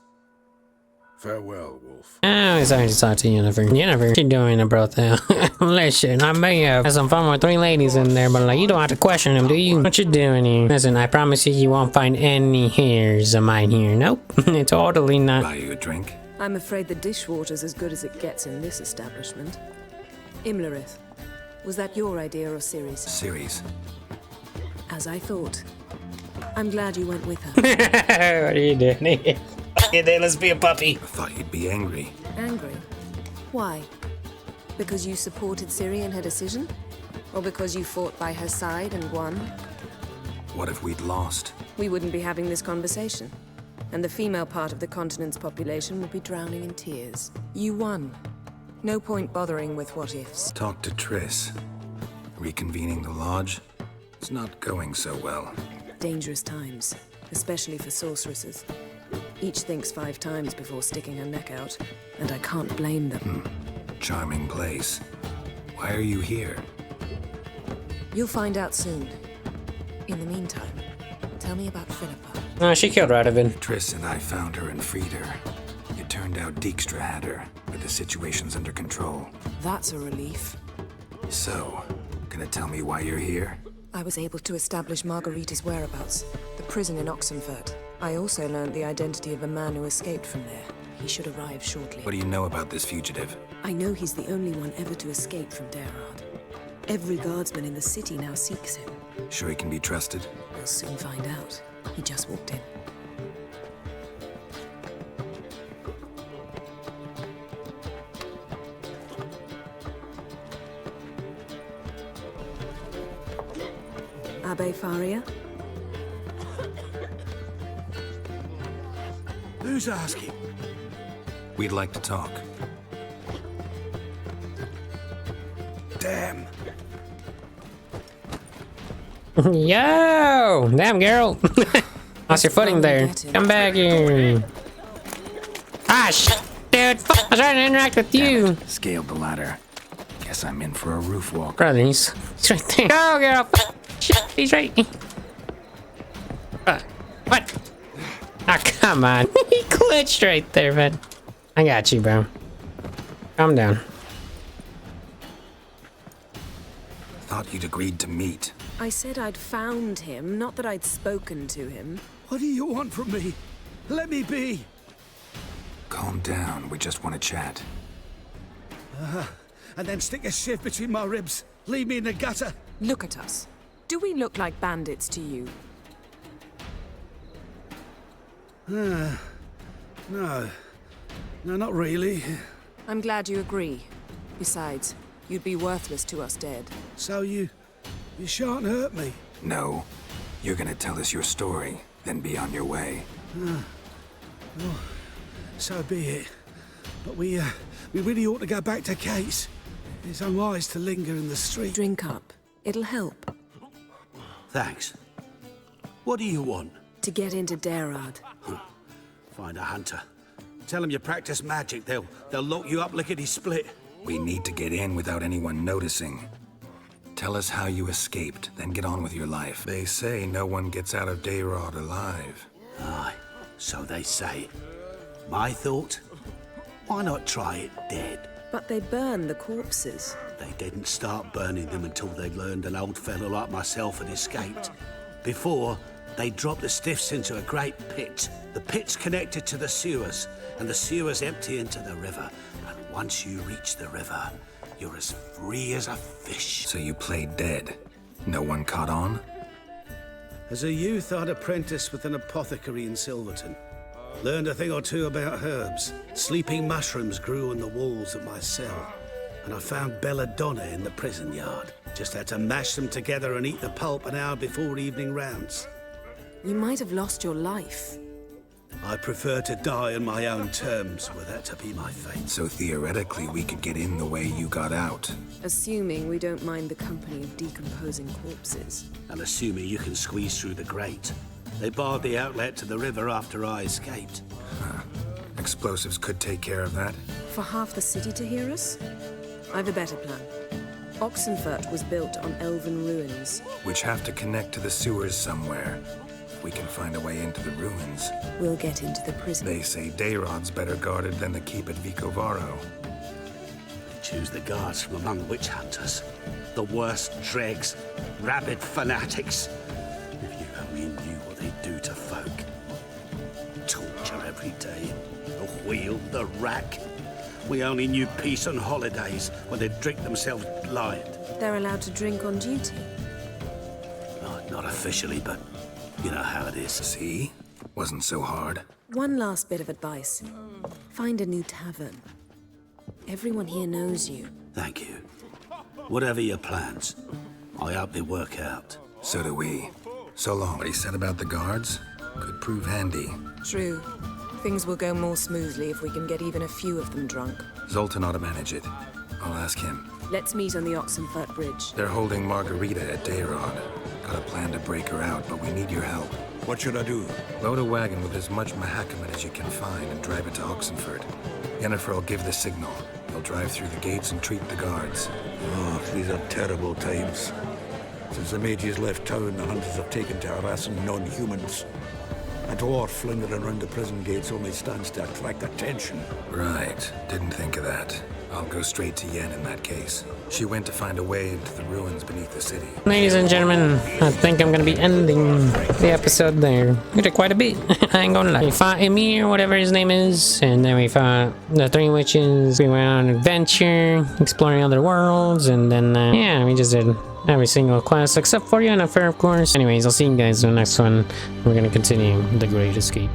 Farewell, Wolf. Oh, it's time to talk to Yennefer. Yennefer, what you doing about that? Listen, I may have had some fun with 3 ladies in there, but like, you don't have to question them, do you? What you doing here? Listen, I promise you, you won't find any hairs of mine here. Nope, totally not. Buy you a drink? I'm afraid the dishwater's as good as it gets in this establishment. Imlerith, was that your idea or Ciri's? Ciri's. As I thought. I'm glad you went with her. What are you doing? Okay, then let's be a puppy. I thought you'd be angry. Angry? Why? Because you supported Ciri in her decision? Or because you fought by her side and won? What if we'd lost? We wouldn't be having this conversation. And the female part of the continent's population would be drowning in tears. You won. No point bothering with what-ifs. Talk to Triss. Reconvening the lodge? It's not going so well. Dangerous times, especially for sorceresses. Each thinks 5 times before sticking her neck out, and I can't blame them. Charming place. Why are you here? You'll find out soon. In the meantime, tell me about Philipa. Oh, she killed Radovid. Triss and I found her and freed her. It turned out Dijkstra had her, but the situation's under control. That's a relief. So, gonna tell me why you're here? I was able to establish Margarita's whereabouts, the prison in Oxenfurt. I also learned the identity of a man who escaped from there. He should arrive shortly. What do you know about this fugitive? I know he's the only one ever to escape from Derard. Every guardsman in the city now seeks him. Sure he can be trusted? We'll soon find out. He just walked in. Abbe Faria? Who's asking? We'd like to talk. Damn. Yo! Damn, Geralt. Lost your footing there. Come back here. Ah, shit, dude. Fuck. I was trying to interact with you. Scaled the ladder. Guess I'm in for a roof walk. Brother, he's right there. Go, Geralt. Shit, he's right. What? Ah, come on. He glitched right there, man. I got you, bro. Calm down. Thought you'd agreed to meet. I said I'd found him, not that I'd spoken to him. What do you want from me? Let me be. Calm down. We just want to chat. And then stick a sieve between my ribs. Leave me in the gutter. Look at us. Do we look like bandits to you? No. No, not really. I'm glad you agree. Besides, you'd be worthless to us dead. So you shan't hurt me? No. You're gonna tell us your story, then be on your way. Well, so be it. But we really ought to go back to Kate's. It's unwise to linger in the street. Drink up. It'll help. Thanks. What do you want? To get into Derard. Find a hunter. Tell them you practice magic. They'll lock you up lickety-split. We need to get in without anyone noticing. Tell us how you escaped, then get on with your life. They say no one gets out of Derard alive. Aye, so they say. My thought? Why not try it dead? But they burn the corpses. They didn't start burning them until they learned an old fellow like myself had escaped. Before, they dropped the stiffs into a great pit. The pit's connected to the sewers, and the sewers empty into the river. And once you reach the river, you're as free as a fish. So you played dead? No one caught on? As a youth, I'd apprenticed with an apothecary in Silverton. Learned a thing or two about herbs. Sleeping mushrooms grew on the walls of my cell. And I found belladonna in the prison yard. Just had to mash them together and eat the pulp an hour before evening rounds. You might have lost your life. I prefer to die on my own terms, were that to be my fate. So theoretically, we could get in the way you got out. Assuming we don't mind the company of decomposing corpses. And assuming you can squeeze through the grate. They barred the outlet to the river after I escaped. Huh. Explosives could take care of that. For half the city to hear us? I've a better plan. Oxenfurt was built on elven ruins. Which have to connect to the sewers somewhere. If we can find a way into the ruins. We'll get into the prison. They say Dayrod's better guarded than the keep at Vicovaro. They choose the guards from among witch hunters. The worst dregs, rabid fanatics. If you only knew what they do to folk. Torture every day. The wheel, the rack. We only knew peace on holidays when they'd drink themselves blind. They're allowed to drink on duty? Not officially, but you know how it is. See? Wasn't so hard. One last bit of advice. Find a new tavern. Everyone here knows you. Thank you. Whatever your plans, I hope they work out. So do we. So long. What he said about the guards could prove handy. True. Things will go more smoothly if we can get even a few of them drunk. Zoltan ought to manage it. I'll ask him. Let's meet on the Oxenfurt Bridge. They're holding Margarita at Dayrod. Got a plan to break her out, but we need your help. What should I do? Load a wagon with as much Mahakamet as you can find and drive it to Oxenfurt. Yennefer will give the signal. They'll drive through the gates and treat the guards. Oh, these are terrible times. Since the mages left town, the hunters have taken to harassing non-humans. A dwarf lingering around the prison gates only stands to attract attention. Right. Didn't think of that. I'll go straight to Yen in that case. She went to find a way into the ruins beneath the city. Ladies and gentlemen, I think I'm gonna be ending the episode there. We did quite a bit. I ain't gonna lie. We fought Emir, whatever his name is, and then we fought the three witches. We went on an adventure, exploring other worlds, and then, yeah, we just did every single quest except for Yennefer, of course. Anyways, I'll see you guys in the next one. We're gonna continue the Great Escape.